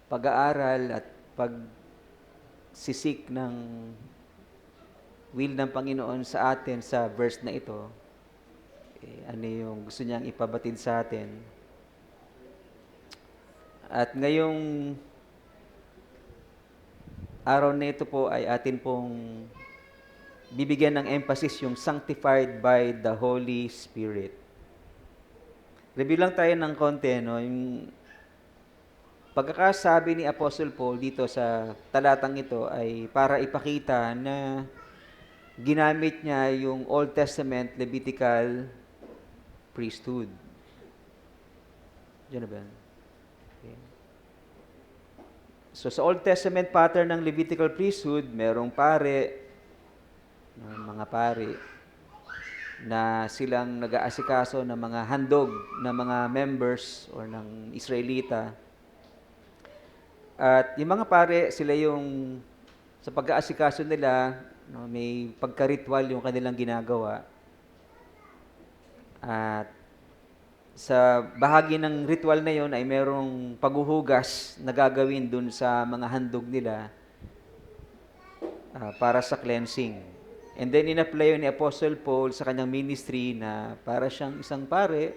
pag-aaral at pagsisik ng will ng Panginoon sa atin sa verse na ito. Ano yung gusto niyang ipabatid sa atin. At ngayong araw na ito po ay atin pong bibigyan ng emphasis yung sanctified by the Holy Spirit. Review lang tayo ng konti, no? Yung pagkakasabi ni Apostle Paul dito sa talatang ito ay para ipakita na ginamit niya yung Old Testament Levitical priesthood. Diyan na ba? Okay. So sa Old Testament pattern ng Levitical priesthood, merong pare, mga pari, na silang nag-aasikaso ng mga handog ng mga members or ng Israelita. At yung mga pare, sila yung sa pag-aasikaso nila, no, may pagka-ritual yung kanilang ginagawa. At sa bahagi ng ritual na yon ay merong paghuhugas na gagawin dun sa mga handog nila para sa cleansing. And then in-apply yun ni Apostle Paul sa kanyang ministry na para siyang isang pare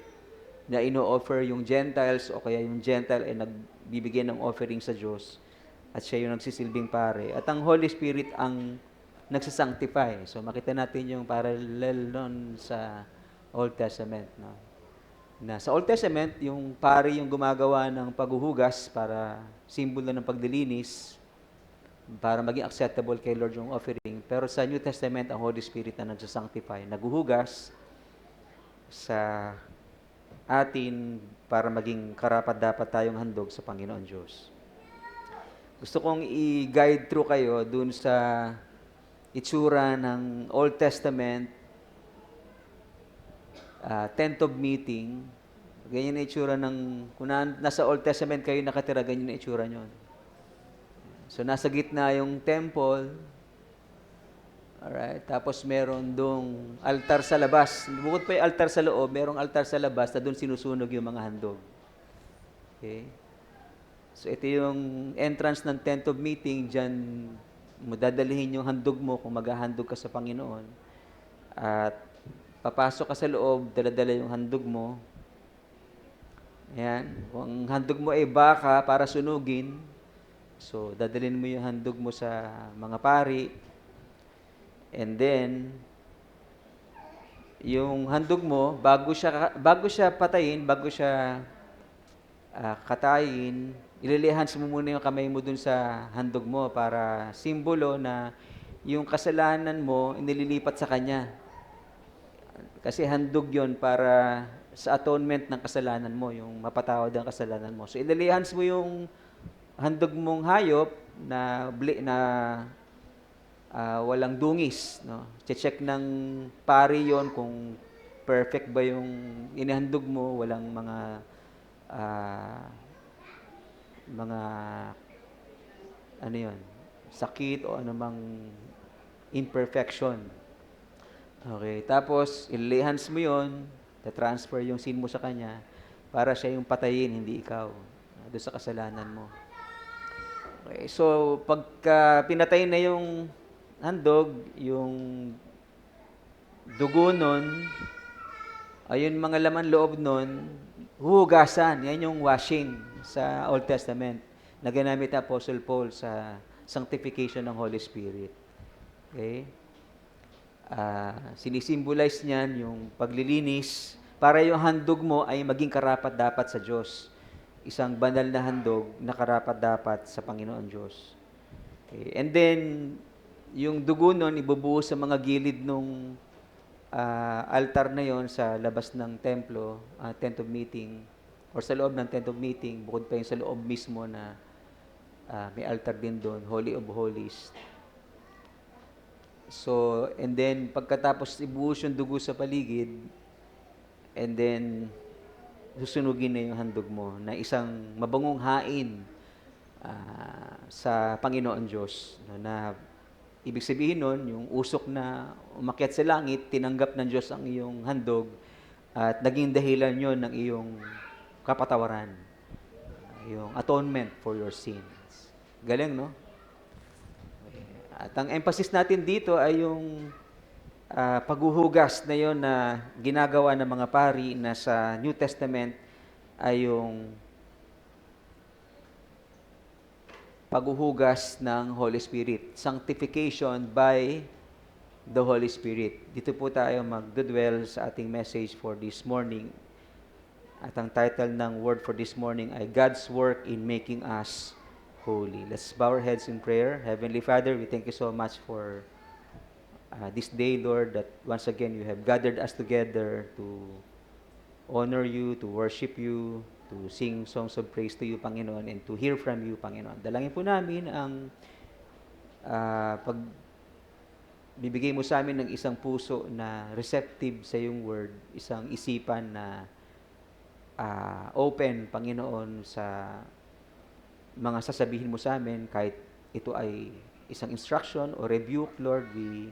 na ino-offer yung Gentiles o kaya yung Gentile ay nagbibigay ng offering sa Diyos at siya yung nagsisilbing pare. At ang Holy Spirit ang nagsasanctify. So makita natin yung parallel nun sa Old Testament. No? Na sa Old Testament, yung pare yung gumagawa ng paghuhugas para simbolo ng pagdilinis, para maging acceptable kay Lord yung offering. Pero sa New Testament, ang Holy Spirit na nagsasanctify, naghuhugas sa atin para maging karapat-dapat tayong handog sa Panginoon Diyos. Gusto kong i-guide through kayo dun sa itsura ng Old Testament tent of meeting. Ganyan na itsura ng, kung nasa Old Testament kayo nakatira, ganyan na itsura nyo. So, nasa gitna yung temple. Alright. Tapos, meron dong altar sa labas. Bukod pa yung altar sa loob, merong altar sa labas na doon sinusunog yung mga handog. Okay? So, ito yung entrance ng tent of meeting. Diyan mo dadalhin yung handog mo kung maghahandog ka sa Panginoon. At papasok ka sa loob, dala-dala yung handog mo. Ayan. Kung ang handog mo ay baka para sunugin, so, dadalhin mo yung handog mo sa mga pari. And then, yung handog mo, bago siya patayin, bago siya katayin, ililihans mo muna yung kamay mo dun sa handog mo para simbolo na yung kasalanan mo, inililipat sa Kanya. Kasi handog yon para sa atonement ng kasalanan mo, yung mapatawad ang kasalanan mo. So, ililihans mo yung handog mong hayop na walang dungis, no? Che-check ng pari yon kung perfect ba yung inihandog mo, walang mga ano yon, sakit o anumang imperfection. Okay, tapos ililihans mo yon, ta-transfer yung sin mo sa Kanya para siya yung patayin, hindi ikaw, doon sa kasalanan mo. Okay, so pagka pinatay na yung handog, yung dugo nun, ayun mga laman loob nun, huhugasan. Yan yung washing sa Old Testament na ginamit ni Apostle Paul sa sanctification ng Holy Spirit. Okay? Sinisimbolize niyan yung paglilinis para yung handog mo ay maging karapat-dapat sa Diyos. Isang banal na handog na karapat-dapat sa Panginoon Diyos. Okay. And then, yung dugo nun, ibubuhos sa mga gilid nung altar na yon sa labas ng templo, tent of meeting, or sa loob ng tent of meeting, bukod pa yung sa loob mismo na may altar din doon, Holy of Holies. So, and then, pagkatapos ibuhos yung dugo sa paligid, and then, susunugin na yung handog mo na isang mabangong hain sa Panginoon Diyos. No, na ibig sabihin nun, yung usok na umakyat sa langit, tinanggap ng Diyos ang iyong handog at naging dahilan yon ng iyong kapatawaran, yung atonement for your sins. Galing, no? At ang emphasis natin dito ay yung paghuhugas na yon na ginagawa ng mga pari na sa New Testament ay yung paghuhugas ng Holy Spirit. Sanctification by the Holy Spirit. Dito po tayo magdudwell sa ating message for this morning. At ang title ng word for this morning ay God's Work in Making Us Holy. Let's bow our heads in prayer. Heavenly Father, we thank you so much for this day, Lord, that once again you have gathered us together to honor you, to worship you, to sing songs of praise to you, Panginoon, and to hear from you, Panginoon. Dalangin po namin ang bibigay mo sa amin ng isang puso na receptive sa iyong word, isang isipan na open, Panginoon, sa mga sasabihin mo sa amin, kahit ito ay isang instruction o rebuke, Lord, we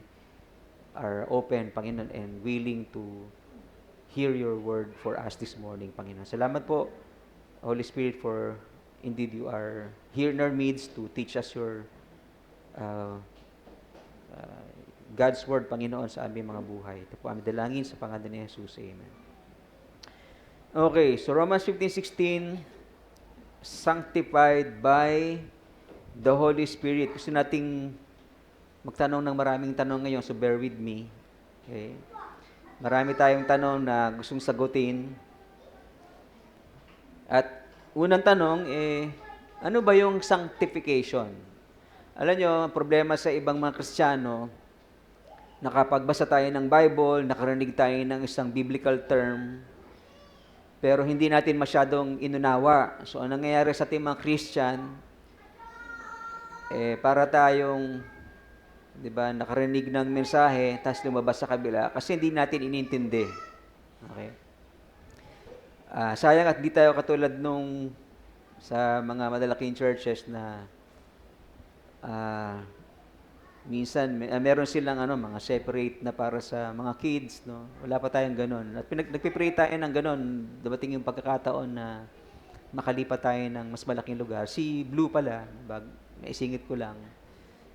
are open, Panginoon, and willing to hear your word for us this morning, Panginoon. Salamat po, Holy Spirit, for indeed you are here in our midst to teach us your God's word, Panginoon, sa aming mga buhay. Ito po aming dalangin sa pangalan ni Jesus. Amen. Okay, so Romans 15:16, sanctified by the Holy Spirit. Gusto nating magtanong ng maraming tanong ngayon, so bear with me. Okay? Marami tayong tanong na gustong sagutin. At unang tanong, ano ba yung sanctification? Alam nyo, ang problema sa ibang mga Kristiyano, nakapagbasa tayo ng Bible, nakarinig tayo ng isang biblical term, pero hindi natin masyadong inunawa. So, ang nangyayari sa ating mga Christian, para tayong, di ba, nakarinig ng mensahe, tapos lumabas sa kabila, kasi hindi natin inintindi. Okay? Sayang at di tayo katulad nung sa mga madalaking churches na minsan meron silang mga separate na para sa mga kids, no. Wala pa tayong ganoon. At nagpe-pray tayo ng ganoon, dating yung pagkakataon na makalipat tayo ng mas malaking lugar. Si Blue pala, naisingit ko lang.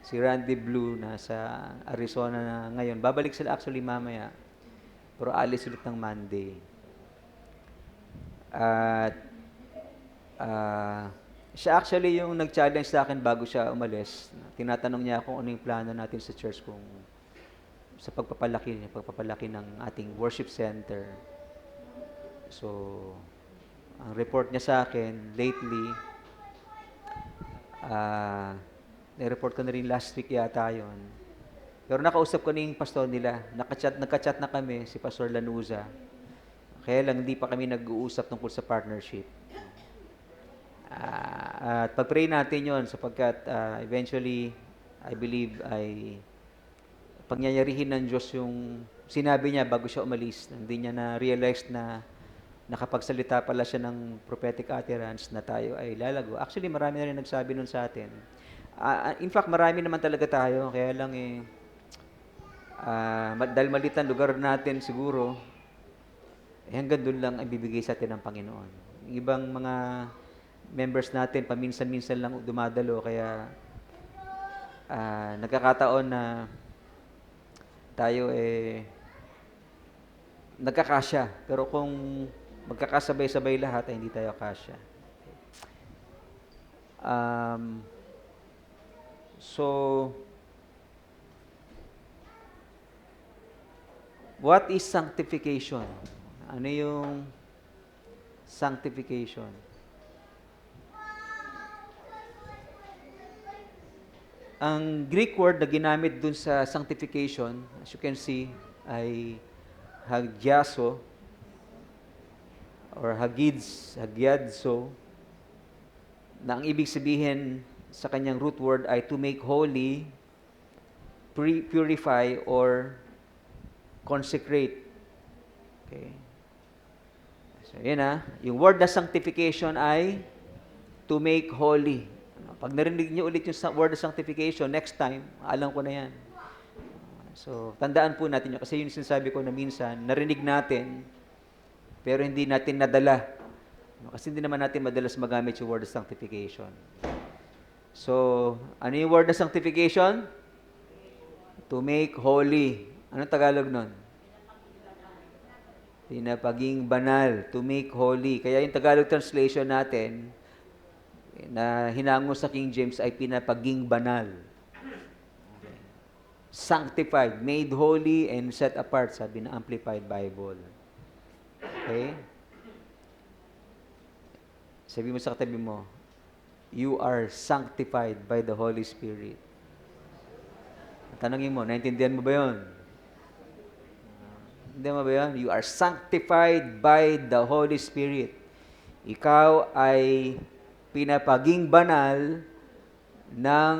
Si Randy Blue na sa Arizona na ngayon. Babalik sila actually mamaya. Pero alis ulit ng Monday. At siya actually yung nag-challenge sa akin bago siya umalis. Tinatanong niya kung ano yung plano natin sa church kung sa pagpapalaki ng ating worship center. So, ang report niya sa akin lately, nai-report ko na rin last week yata yun. Pero nakausap ko na yung pastor nila. Nagka-chat na kami, si Pastor Lanuza. Kaya lang hindi pa kami nag-uusap tungkol sa partnership. At pag-pray natin yon sapagkat eventually, I believe, ay pangyayarihin ng Diyos yung sinabi niya bago siya umalis. Hindi niya na-realize na nakapagsalita pala siya ng prophetic utterance na tayo ay lalago. Actually, marami na rin nagsabi nun sa atin. In fact, marami naman talaga tayo. Kaya lang dahil maliit ang lugar natin siguro, hanggang doon lang ay bibigay sa atin ng Panginoon. Yung ibang mga members natin, paminsan-minsan lang dumadalo, kaya nagkakataon na tayo nagkakasya. Pero kung magkakasabay-sabay lahat, ay hindi tayo kasya. So, what is sanctification? Ano yung sanctification? Ang Greek word na ginamit dun sa sanctification, as you can see, ay hagiaso or hagiadso, na ang ibig sabihin sa kanyang root word ay to make holy, purify, or consecrate. Okay. So, yun yung word na sanctification ay to make holy. Pag narinig niyo ulit yung word of sanctification, next time, alam ko na yan. So, tandaan po natin yun. Kasi yun yung sinasabi ko na minsan, narinig natin, pero hindi natin nadala. Kasi hindi naman natin madalas magamit yung word of sanctification. So, ano yung word of sanctification? To make holy. Anong Tagalog nun? Pinapaging banal. To make holy. Kaya yung Tagalog translation natin, na hinango sa King James ay pinapaging banal. Okay. Sanctified, made holy, and set apart, sabi na Amplified Bible. Okay? Sabi mo sa katabi mo, you are sanctified by the Holy Spirit. Tanongin mo, naintindihan mo ba yun? Hindi mo ba yun? You are sanctified by the Holy Spirit. Ikaw ay pinapaging banal ng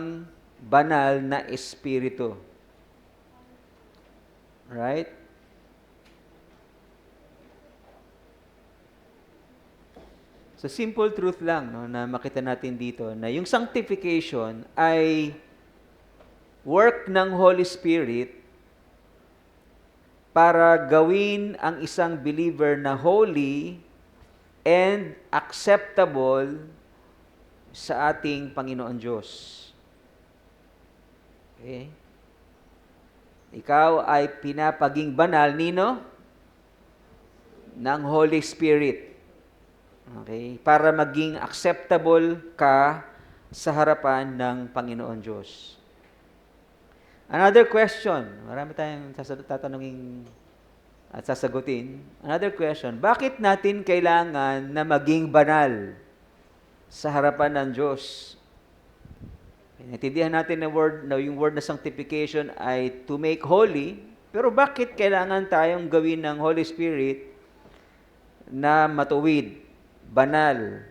banal na Espiritu. Right? So simple truth lang no, na makita natin dito na yung sanctification ay work ng Holy Spirit para gawin ang isang believer na holy and acceptable sa ating Panginoon Diyos. Okay? Ikaw ay pinapaging banal, nino? Ng Holy Spirit. Okay? Para maging acceptable ka sa harapan ng Panginoon Diyos. Another question. Marami tayong tatanungin at sasagutin. Another question. Bakit natin kailangan na maging banal sa harapan ng Diyos? Naintindihan natin yung word na sanctification ay to make holy, pero bakit kailangan tayong gawin ng Holy Spirit na matuwid, banal,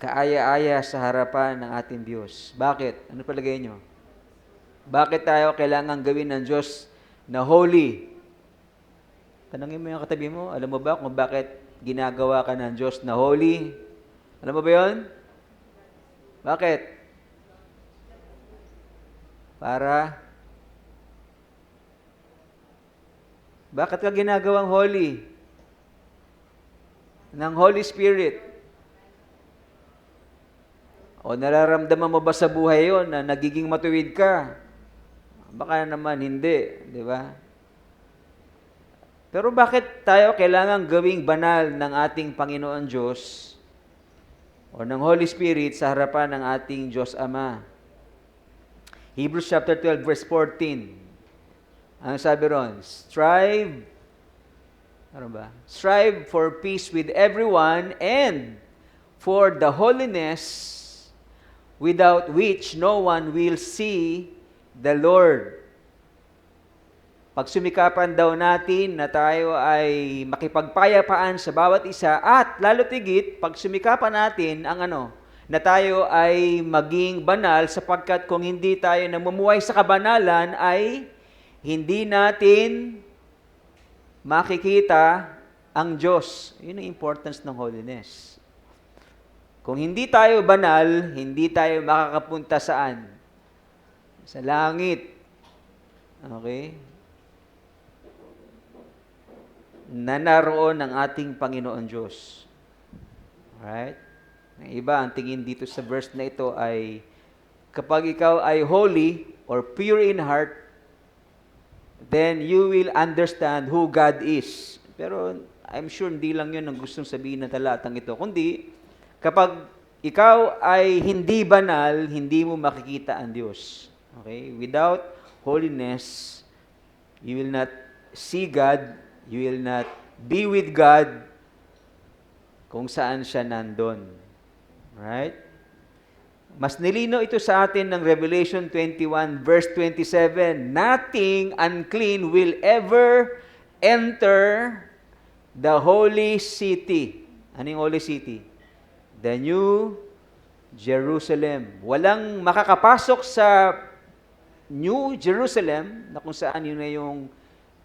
kaaya-aya sa harapan ng ating Diyos? Bakit? Ano palagay nyo? Bakit tayo kailangan gawin ng Diyos na holy? Tanungin mo yung katabi mo, alam mo ba kung bakit ginagawa ka ng Diyos na holy? Alam mo ba yun? Bakit? Bakit ka ginagawang holy? Ng Holy Spirit. O nararamdaman mo ba sa buhay yon na nagiging matuwid ka? Baka naman hindi, di ba? Pero bakit tayo kailangan gawing banal ng ating Panginoon Diyos o ng Holy Spirit sa harapan ng ating Diyos Ama? Hebrews chapter 12 verse 14. Ang sabi ron, strive for peace with everyone and for the holiness without which no one will see the Lord. Pagsumikapan daw natin na tayo ay makipagpayapaan sa bawat isa at lalo tigit, pagsumikapan natin ang na tayo ay maging banal sapagkat kung hindi tayo namumuhay sa kabanalan ay hindi natin makikita ang Diyos. Yun ang importance ng holiness. Kung hindi tayo banal, hindi tayo makakapunta saan? Sa langit. Okay? Na naroon ang ating Panginoon Diyos. Alright? Ang iba, ang tingin dito sa verse na ito ay kapag ikaw ay holy or pure in heart, then you will understand who God is. Pero I'm sure hindi lang yun ang gustong sabihin ng talatang ito. Kundi, kapag ikaw ay hindi banal, hindi mo makikita ang Diyos. Okay? Without holiness, you will not see God, you will not be with God kung saan siya nandun. Right? Mas nilino ito sa atin ng Revelation 21 verse 27. Nothing unclean will ever enter the holy city. Ano yung holy city? The New Jerusalem. Walang makakapasok sa New Jerusalem na kung saan yun na yung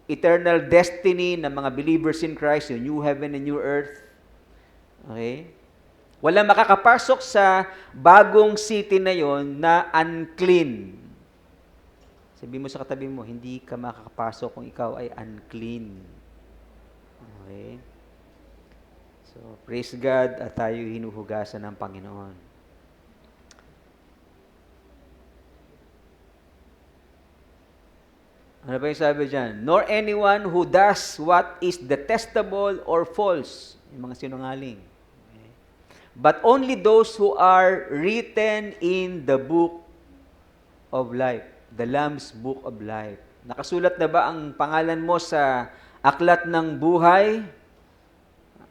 eternal destiny ng mga believers in Christ, yung new heaven and new earth. Okay? Walang makakapasok sa bagong city na yon na unclean. Sabi mo sa katabi mo, hindi ka makakapasok kung ikaw ay unclean. Okay? So, praise God at tayo hinuhugasan ng Panginoon. Ano ba yung sabi dyan? Nor anyone who does what is detestable or false. Yung mga sinungaling. Okay? But only those who are written in the book of life. The Lamb's Book of Life. Nakasulat na ba ang pangalan mo sa aklat ng buhay?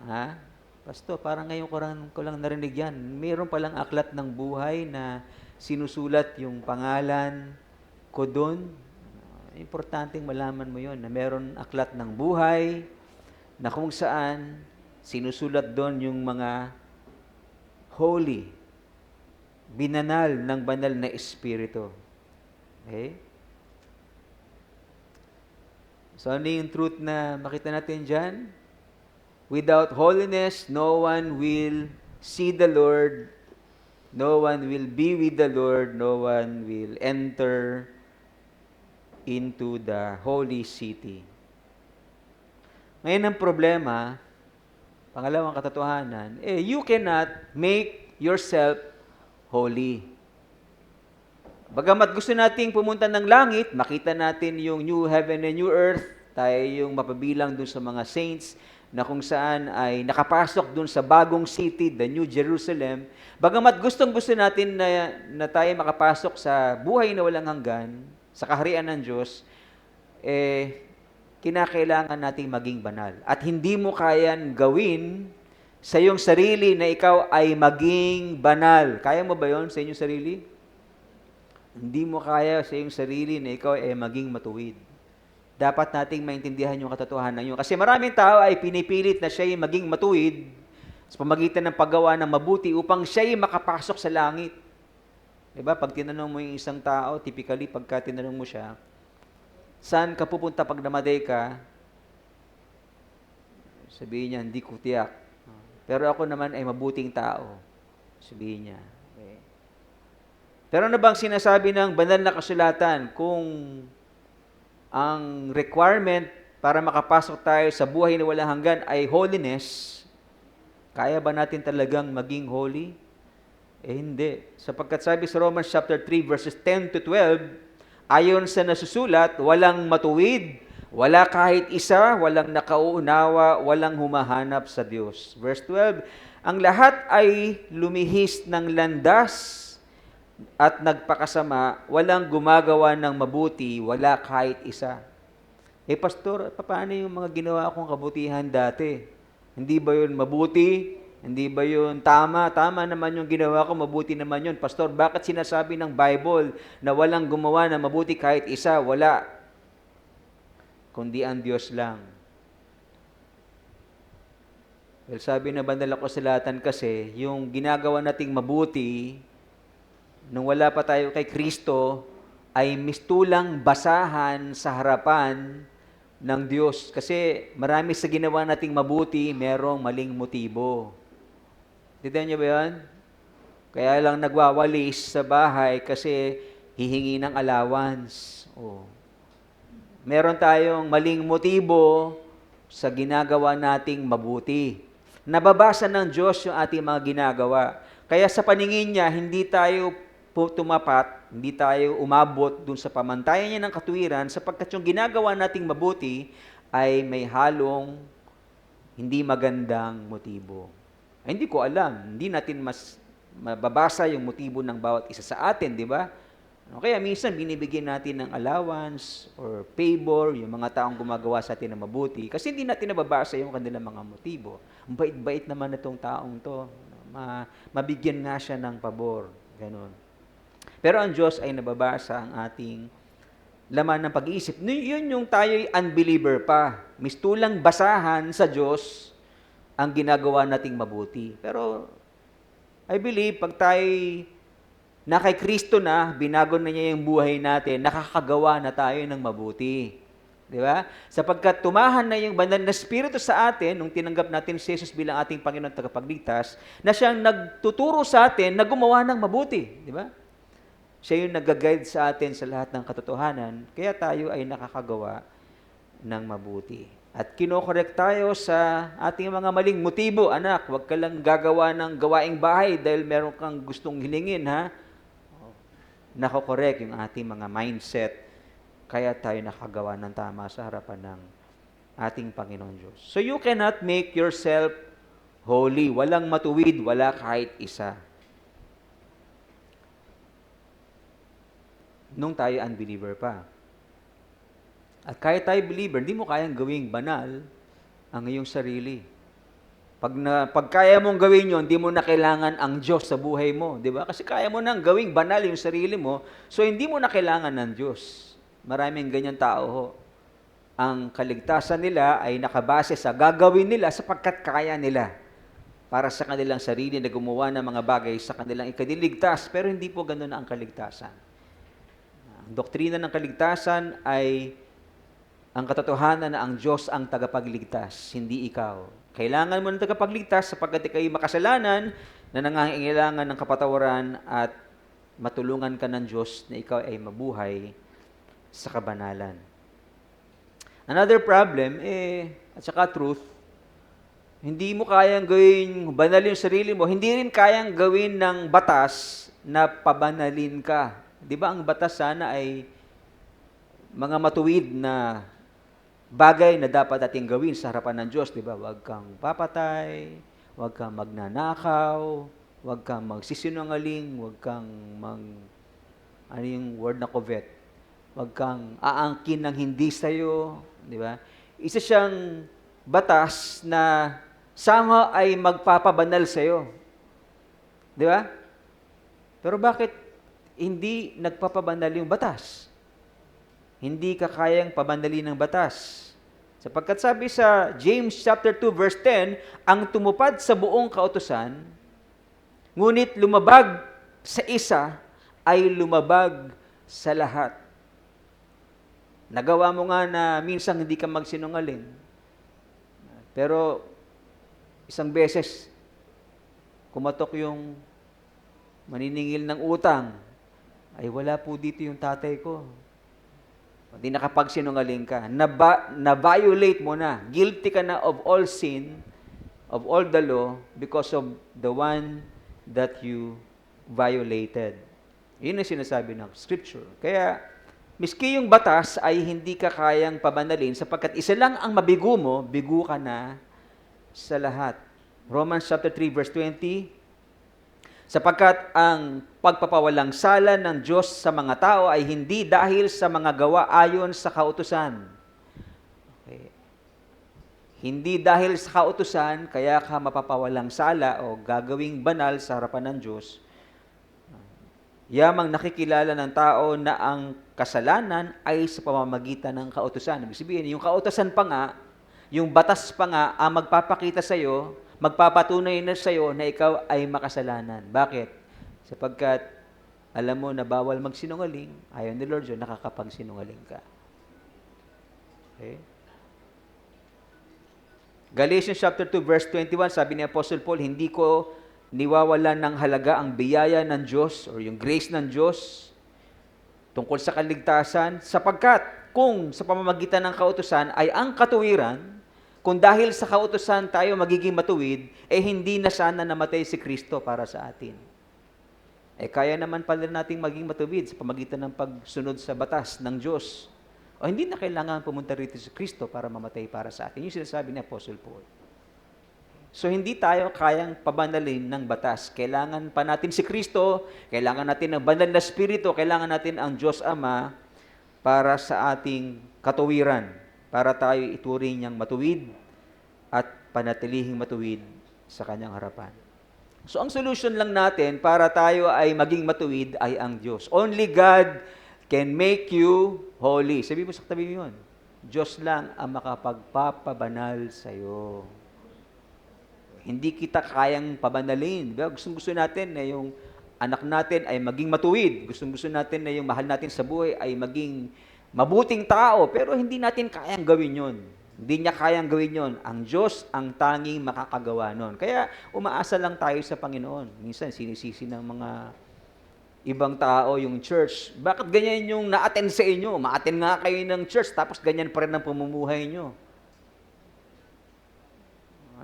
Ha? Pastor, parang ngayon ko lang narinig yan. Mayroon palang aklat ng buhay na sinusulat yung pangalan ko doon. Importanteng malaman mo yon na meron aklat ng buhay na kung saan sinusulat doon yung mga holy, binanal ng banal na espiritu. Okay? So ano yung truth na makita natin dyan? Without holiness, no one will see the Lord, no one will be with the Lord, no one will enter into the holy city. Ngayon ang problema, pangalawang katotohanan, you cannot make yourself holy. Bagamat gusto nating pumunta ng langit, makita natin yung new heaven and new earth, tayo yung mapabilang dun sa mga saints na kung saan ay nakapasok dun sa bagong city, the New Jerusalem. Bagamat gustong-gusto natin na tayo makapasok sa buhay na walang hanggan, sa kaharian ng Diyos, kinakailangan nating maging banal. At hindi mo kayan gawin sa iyong sarili na ikaw ay maging banal. Kaya mo ba yon sa inyong sarili? Hindi mo kaya sa iyong sarili na ikaw ay maging matuwid. Dapat nating maintindihan yung katotohanan yun. Kasi maraming tao ay pinipilit na siya ay maging matuwid sa pamagitan ng paggawa ng mabuti upang siya ay makapasok sa langit. Diba? Pag tinanong mo yung isang tao, typically, pagka tinanong mo siya, saan ka pupunta pag namatay ka? Sabihin niya, hindi ko tiyak. Pero ako naman ay mabuting tao. Sabihin niya. Okay. Pero ano bang sinasabi ng banal na kasulatan? Kung ang requirement para makapasok tayo sa buhay na walang hanggan ay holiness, kaya ba natin talagang maging holy? Hindi. Sapagkat sabi sa Romans chapter 3 verses 10 to 12, ayon sa nasusulat, walang matuwid, wala kahit isa, walang nakauunawa, walang humahanap sa Diyos. Verse 12, ang lahat ay lumihis ng landas at nagpakasama, walang gumagawa ng mabuti, wala kahit isa. Pastor, paano yung mga ginawa kong kabutihan dati? Hindi ba yun mabuti? Hindi ba yun tama? Tama naman yung ginawa ko, mabuti naman yun. Pastor, bakit sinasabi ng Bible na walang gumawa na mabuti kahit isa? Wala. Kundi ang Diyos lang. Well, sabi na banal na kasulatan kasi, yung ginagawa nating mabuti, nung wala pa tayo kay Kristo, ay mistulang basahan sa harapan ng Diyos. Kasi marami sa ginawa nating mabuti, merong maling motibo. Tindihan niyo ba yan? Kaya lang nagwawalis sa bahay kasi hihingi ng allowance. Meron tayong maling motibo sa ginagawa nating mabuti. Nababasa ng Diyos yung ating mga ginagawa. Kaya sa paningin niya, hindi tayo tumapat, hindi tayo umabot dun sa pamantayan niya ng katuwiran sapagkat yung ginagawa nating mabuti ay may halong hindi magandang motibo. Ay, hindi ko alam. Hindi natin mas mababasa yung motibo ng bawat isa sa atin, di ba? Kaya minsan binibigyan natin ng allowance or favor yung mga taong gumagawa sa atin ng mabuti kasi hindi natin nababasa yung kanilang mga motibo. Ang bait-bait naman itong taong to. Mabigyan nga siya ng pabor. Ganon. Pero ang Diyos ay nababasa ang ating laman ng pag-iisip. Yun yung tayo'y unbeliever pa. Mistulang basahan sa Diyos ang ginagawa nating mabuti. Pero I believe, pag tayo'y na kay Kristo na, binago na niya yung buhay natin, nakakagawa na tayo ng mabuti. Di ba? Sapagkat tumahan na yung banal na Espiritu sa atin nung tinanggap natin si Jesus bilang ating Panginoon at tagapagligtas, na siyang nagtuturo sa atin na gumawa ng mabuti. Di ba? Siya yung nag-guide sa atin sa lahat ng katotohanan, kaya tayo ay nakakagawa ng mabuti. At kinokorek tayo sa ating mga maling motibo, anak, huwag ka lang gagawa ng gawaing bahay dahil meron kang gustong hilingin, ha? Nakokorek yung ating mga mindset, kaya tayo nakagawa ng tama sa harapan ng ating Panginoon Diyos. So you cannot make yourself holy. Walang matuwid, wala kahit isa. Nung tayo unbeliever pa. At kahit tayo believer, hindi mo kayang gawing banal ang iyong sarili. Pag kaya mong gawin yon, hindi mo na kailangan ang Diyos sa buhay mo, di ba? Kasi kaya mo nang gawing banal yung sarili mo, so hindi mo na kailangan ng Diyos. Maraming ganyan tao ho. Ang kaligtasan nila ay nakabase sa gagawin nila sapagkat kaya nila para sa kanilang sarili na gumawa ng mga bagay sa kanilang ikadiligtas, pero hindi po ganoon ang kaligtasan. Ang doktrina ng kaligtasan ay ang katotohanan na ang Diyos ang tagapagligtas, hindi ikaw. Kailangan mo ng tagapagligtas sapagkat ikay makasalanan na nangangailangan ng kapatawaran at matulungan ka ng Diyos na ikaw ay mabuhay sa kabanalan. Another problem, at saka truth, hindi mo kayang gawin banal yung sarili mo, hindi rin kayang gawin ng batas na pabanalin ka. Di ba ang batas sana ay mga matuwid na bagay na dapat ating gawin sa harapan ng Diyos, di ba? Huwag kang papatay, huwag kang magnanakaw, huwag kang magsisinungaling, huwag kang ano yung word na covet? Huwag kang aangkin ng hindi sa'yo, di ba? Isa siyang batas na sama ay magpapabanal sa'yo. Di ba? Pero bakit hindi nagpapabanal yung batas? Hindi ka kayang pabanalin ng batas. Sapagkat sabi sa James chapter 2 verse 10, ang tumupad sa buong kautusan, ngunit lumabag sa isa ay lumabag sa lahat. Nagawa mo nga na minsan hindi ka magsinungaling. Pero isang beses, kumatok yung maniningil ng utang, ay wala po dito yung tatay ko. Hindi nakapagsinungaling ka. Na-violate mo na. Guilty ka na of all sin, of all the law, because of the one that you violated. Yun ang sinasabi ng Scripture. Kaya, miski yung batas ay hindi ka kayang pabanalin sapagkat isa lang ang mabigo mo, bigo ka na sa lahat. Romans chapter 3 verse 20, sapagkat ang pagpapawalang sala ng Diyos sa mga tao ay hindi dahil sa mga gawa ayon sa kautusan. Okay. Hindi dahil sa kautusan, kaya ka mapapawalang sala o gagawing banal sa harapan ng Diyos. Yamang nakikilala ng tao na ang kasalanan ay sa pamamagitan ng kautusan. Ibig sabihin, yung kautusan pa nga, yung batas pa nga, ang magpapakita sa iyo, magpapatunay na sa iyo na ikaw ay makasalanan. Bakit? Sapagkat alam mo na bawal magsinungaling, ayaw ni Lord yun, nakakapagsinungaling ka. Okay? Galatians chapter 2 verse 21, sabi ni Apostle Paul, hindi ko niwawalan ng halaga ang biyaya ng Diyos or yung grace ng Diyos tungkol sa kaligtasan, sapagkat kung sa pamamagitan ng kautusan ay ang katuwiran, kung dahil sa kautusan tayo magiging matuwid, hindi na sana namatay si Kristo para sa atin. Kaya naman pala nating maging matuwid sa pamamagitan ng pagsunod sa batas ng Diyos. O hindi na kailangan pumunta rito si Kristo para mamatay para sa atin. Yung sinasabi ni Apostle Paul. So, hindi tayo kayang pabanalin ng batas. Kailangan pa natin si Kristo, kailangan natin ng banal na Espiritu, kailangan natin ang Diyos Ama para sa ating katuwiran, para tayo ituring niyang matuwid at panatilihing matuwid sa kanyang harapan. So, ang solution lang natin para tayo ay maging matuwid ay ang Diyos. Only God can make you holy. Sabi mo sa katabi mo yun, Diyos lang ang makapagpapabanal sa'yo. Hindi kita kayang pabanalin. Gusto natin na yung anak natin ay maging matuwid. Gusto natin na yung mahal natin sa buhay ay maging mabuting tao, pero hindi natin kayang gawin yun. Hindi niya kayang gawin yon. Ang Diyos ang tanging makakagawa nun. Kaya umaasa lang tayo sa Panginoon. Minsan sinisisi ng mga ibang tao yung church. Bakit ganyan yung na-attend sa inyo? Ma-attend nga kayo ng church, tapos ganyan pa rin ang pamumuhay nyo.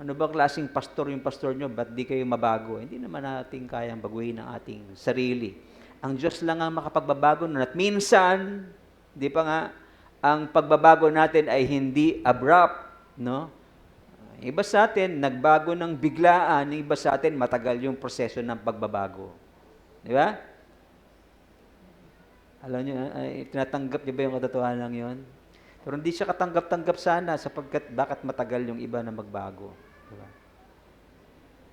Ano ba klaseng pastor yung pastor nyo? Ba't di kayo mabago? Hindi naman natin kayang baguhin ang ating sarili. Ang Diyos lang ang makapagbabago nun. At minsan, di pa nga, ang pagbabago natin ay hindi abrupt, no? Iba sa atin, nagbago ng biglaan. Iba sa atin, matagal yung proseso ng pagbabago. Di ba? Alam niyo, tinatanggap niyo ba yung katotohanan lang yun? Pero hindi siya katanggap-tanggap sana sapagkat bakit matagal yung iba na magbago. Diba?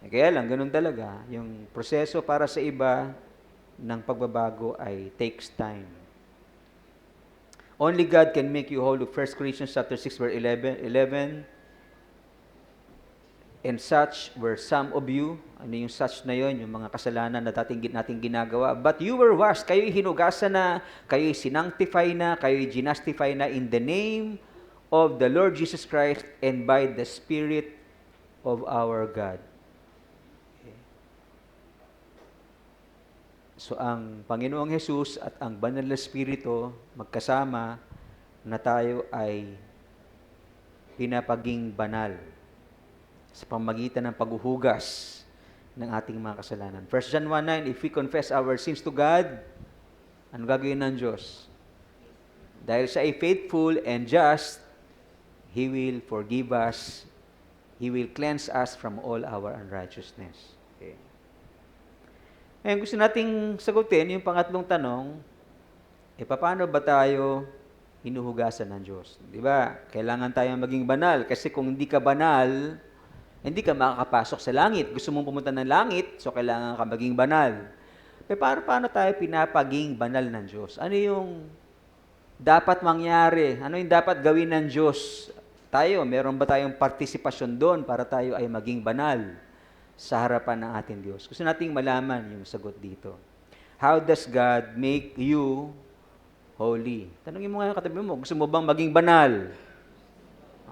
Kaya lang, ganun talaga. Yung proseso para sa iba ng pagbabago ay takes time. Only God can make you whole. 1 Corinthians chapter 6, verse 11. And such were some of you. Ano yung such na yon? Yung mga kasalanan na nating ginagawa. But you were washed. Kayo'y hinugasan na. Kayo'y sinanctify na. Kayo'y ginastify na in the name of the Lord Jesus Christ and by the Spirit of our God. Okay. So, ang Panginoong Jesus at ang Banal na Espiritu magkasama na tayo ay pinapaging banal sa pamagitan ng paghuhugas ng ating mga kasalanan. 1 John 1:9, if we confess our sins to God, ano gagawin ng Diyos? Dahil siya ay faithful and just, He will forgive us. He will cleanse us from all our unrighteousness. Okay. Ngayon, gusto nating sagutin yung pangatlong tanong, paano ba tayo hinuhugasan ng Diyos? Di ba? Kailangan tayong maging banal kasi kung hindi ka banal, hindi ka makakapasok sa langit. Gusto mong pumunta ng langit, so kailangan ka maging banal. Paano tayo pinapaging banal ng Diyos? Ano yung dapat mangyari? Ano yung dapat gawin ng Diyos? Meron ba tayong partisipasyon doon para tayo ay maging banal sa harapan ng ating Diyos? Gusto nating malaman yung sagot dito. How does God make you holy? Tanungin mo nga yung katabi mo, gusto mo bang maging banal?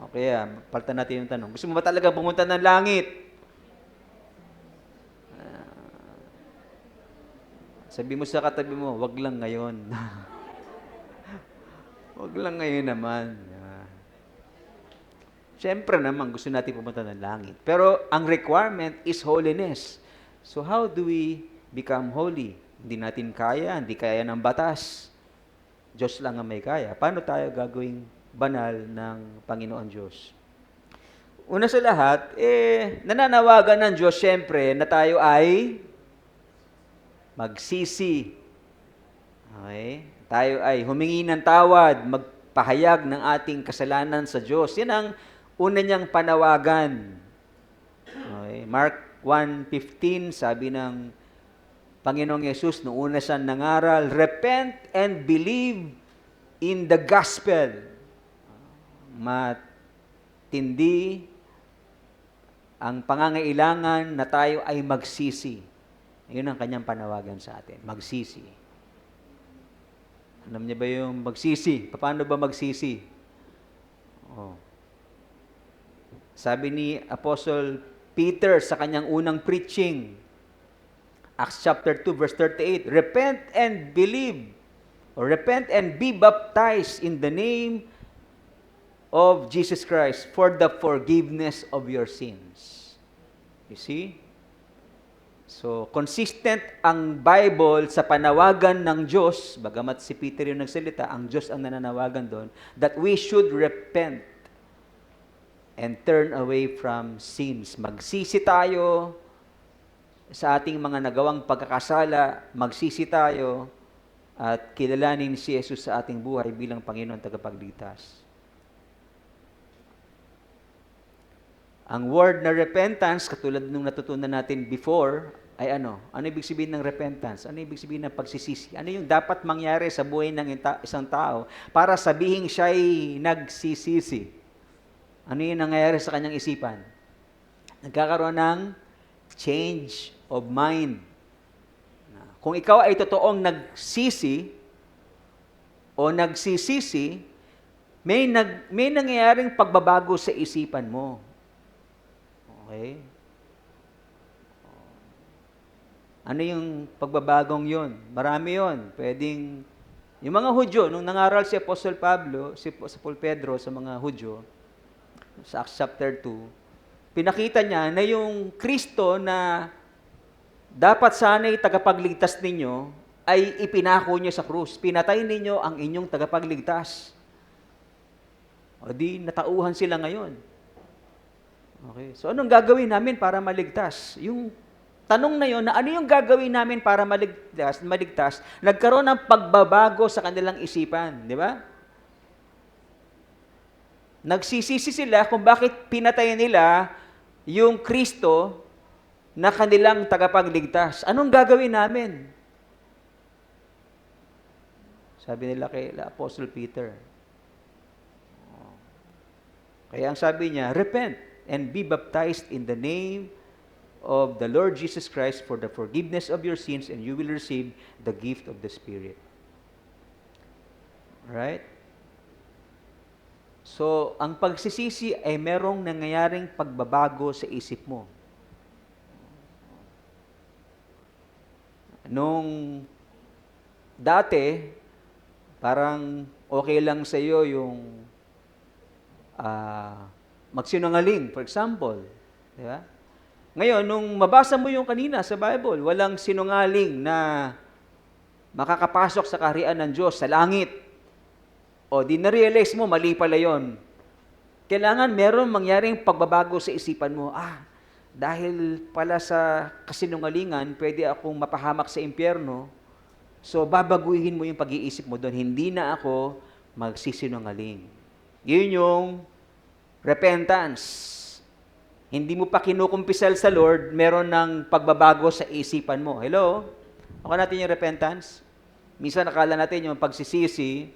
Okay, palitan natin yung tanong. Gusto mo ba talaga pumunta ng langit? Sabi mo sa katabi mo, wag lang ngayon. Wag lang ngayon naman. Siyempre naman, gusto natin pumunta ng langit. Pero ang requirement is holiness. So how do we become holy? Hindi natin kaya, hindi kaya ng batas. Diyos lang ang may kaya. Paano tayo gagawing banal ng Panginoon Diyos? Una sa lahat, nananawagan ng Diyos siyempre na tayo ay magsisi. Okay? Tayo ay humingi ng tawad, magpahayag ng ating kasalanan sa Diyos. Yan ang una niyang panawagan. Okay? Mark 1:15, sabi ng Panginoong Yesus, noong una siyang nangaral, repent and believe in the gospel. Matindi ang pangangailangan na tayo ay magsisi. Yun ang kanyang panawagan sa atin, magsisi. Alam niyo ba yung magsisi? Paano ba magsisi? Sabi ni Apostle Peter sa kanyang unang preaching, Acts chapter 2, verse 38, repent and believe, or repent and be baptized in the name of Jesus Christ for the forgiveness of your sins. You see? So, consistent ang Bible sa panawagan ng Diyos, bagamat si Peter yung nagsalita, ang Diyos ang nananawagan doon, that we should repent and turn away from sins. Magsisi tayo sa ating mga nagawang pagkakasala, magsisi tayo at kilalanin si Jesus sa ating buhay bilang Panginoon tagapagligtas. Ang word na repentance, katulad nung natutunan natin before, ay ano? Ano ibig sabihin ng repentance? Ano ibig sabihin ng pagsisisi? Ano yung dapat mangyari sa buhay ng isang tao para sabihin siya'y nagsisisi? Ano yung nangyayari sa kanyang isipan? Nagkakaroon ng change of mind. Kung ikaw ay totoong nagsisi, o nagsisisi, may nangyayaring pagbabago sa isipan mo. Okay? Ano yung pagbabagong yon? Marami yon. Pwedeng, yung mga Hudyo, nung nangaral si Apostol Pablo, si Apostol Pedro sa mga Hudyo, sa Acts chapter 2, pinakita niya na yung Kristo na dapat sana'y tagapagligtas ninyo ay ipinako niyo sa krus. Pinatay ninyo ang inyong tagapagligtas. O di, natauhan sila ngayon. Okay. So, anong gagawin namin para maligtas? Yung tanong na yon, na ano yung gagawin namin para maligtas, nagkaroon ng pagbabago sa kanilang isipan. Di ba? Nagsisisi sila kung bakit pinatay nila yung Kristo na kanilang tagapagligtas. Anong gagawin namin? Sabi nila kay Apostle Peter. Kaya ang sabi niya, repent and be baptized in the name of the Lord Jesus Christ for the forgiveness of your sins, and you will receive the gift of the Spirit. Right? So, ang pagsisisi ay merong nangyayaring pagbabago sa isip mo. Nung dati, parang okay lang sa iyo yung magsinungaling, for example. Di ba? Ngayon, nung mabasa mo yung kanina sa Bible, walang sinungaling na makakapasok sa kaharian ng Diyos sa langit. O di na-realize mo, mali pala yun. Kailangan meron mangyaring pagbabago sa isipan mo. Dahil pala sa kasinungalingan, pwede akong mapahamak sa impyerno. So, babaguhin mo yung pag-iisip mo doon. Hindi na ako magsisinungaling. Yun yung repentance. Hindi mo pa kinukumpisal sa Lord, meron ng pagbabago sa isipan mo. Hello? Ako natin yung repentance. Minsan nakala natin yung pagsisisi,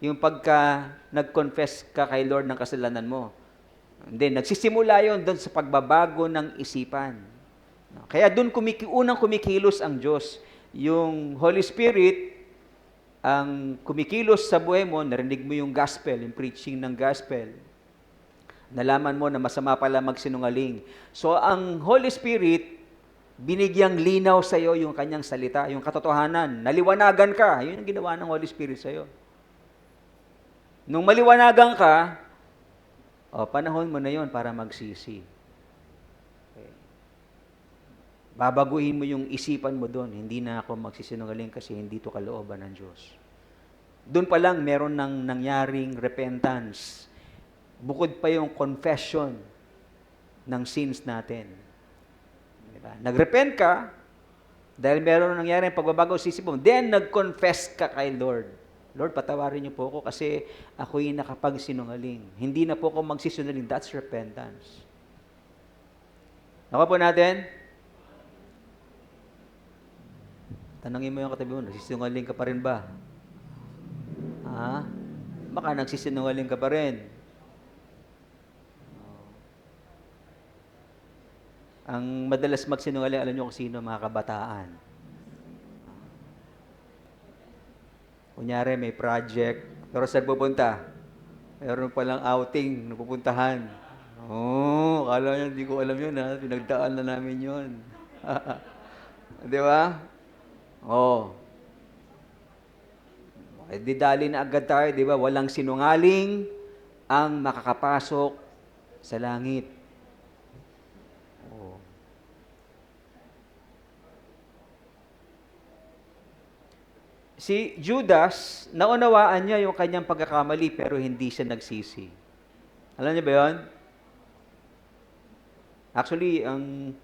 yung pagka nag-confess ka kay Lord ng kasalanan mo. Hindi, nagsisimula yun doon sa pagbabago ng isipan. Kaya doon unang kumikilos ang Diyos. Yung Holy Spirit, ang kumikilos sa buhay mo, narinig mo yung gospel, yung preaching ng gospel. Nalaman mo na masama pala magsinungaling. So, ang Holy Spirit, binigyang linaw sa iyo yung kanyang salita, yung katotohanan. Naliwanagan ka. Yun ang ginawa ng Holy Spirit sa iyo. Nung maliwanagan ka, panahon mo na yon para magsisi. Okay. Babaguhin mo yung isipan mo doon. Hindi na ako magsisinungaling kasi hindi ito kalooban ng Diyos. Doon pa lang meron ng nangyaring repentance. Bukod pa yung confession ng sins natin. Diba? Nag-repent ka, dahil meron nangyaring pagbabago sa isip mo, then nag-confess ka kay Lord. Lord, patawarin niyo po ako kasi ako'y nakapagsinungaling. Hindi na po ako magsisinungaling. That's repentance. Nakuha po natin? Tanungin mo yung katabi mo, nagsisinungaling ka pa rin ba? Baka nagsisinungaling ka pa rin. Ang madalas magsinungaling, alam niyo kung sino, mga kabataan. Kunyari, may project, pero saan pupunta? Meron palang outing, napupuntahan. Kala niya, hindi ko alam yun, pinagdaan na namin yun. Di ba? Di dali na agad tayo, di ba? Walang sinungaling ang makakapasok sa langit. Si Judas, naunawaan niya yung kanyang pagkakamali pero hindi siya nagsisi. Alam niyo ba yun? Actually, ang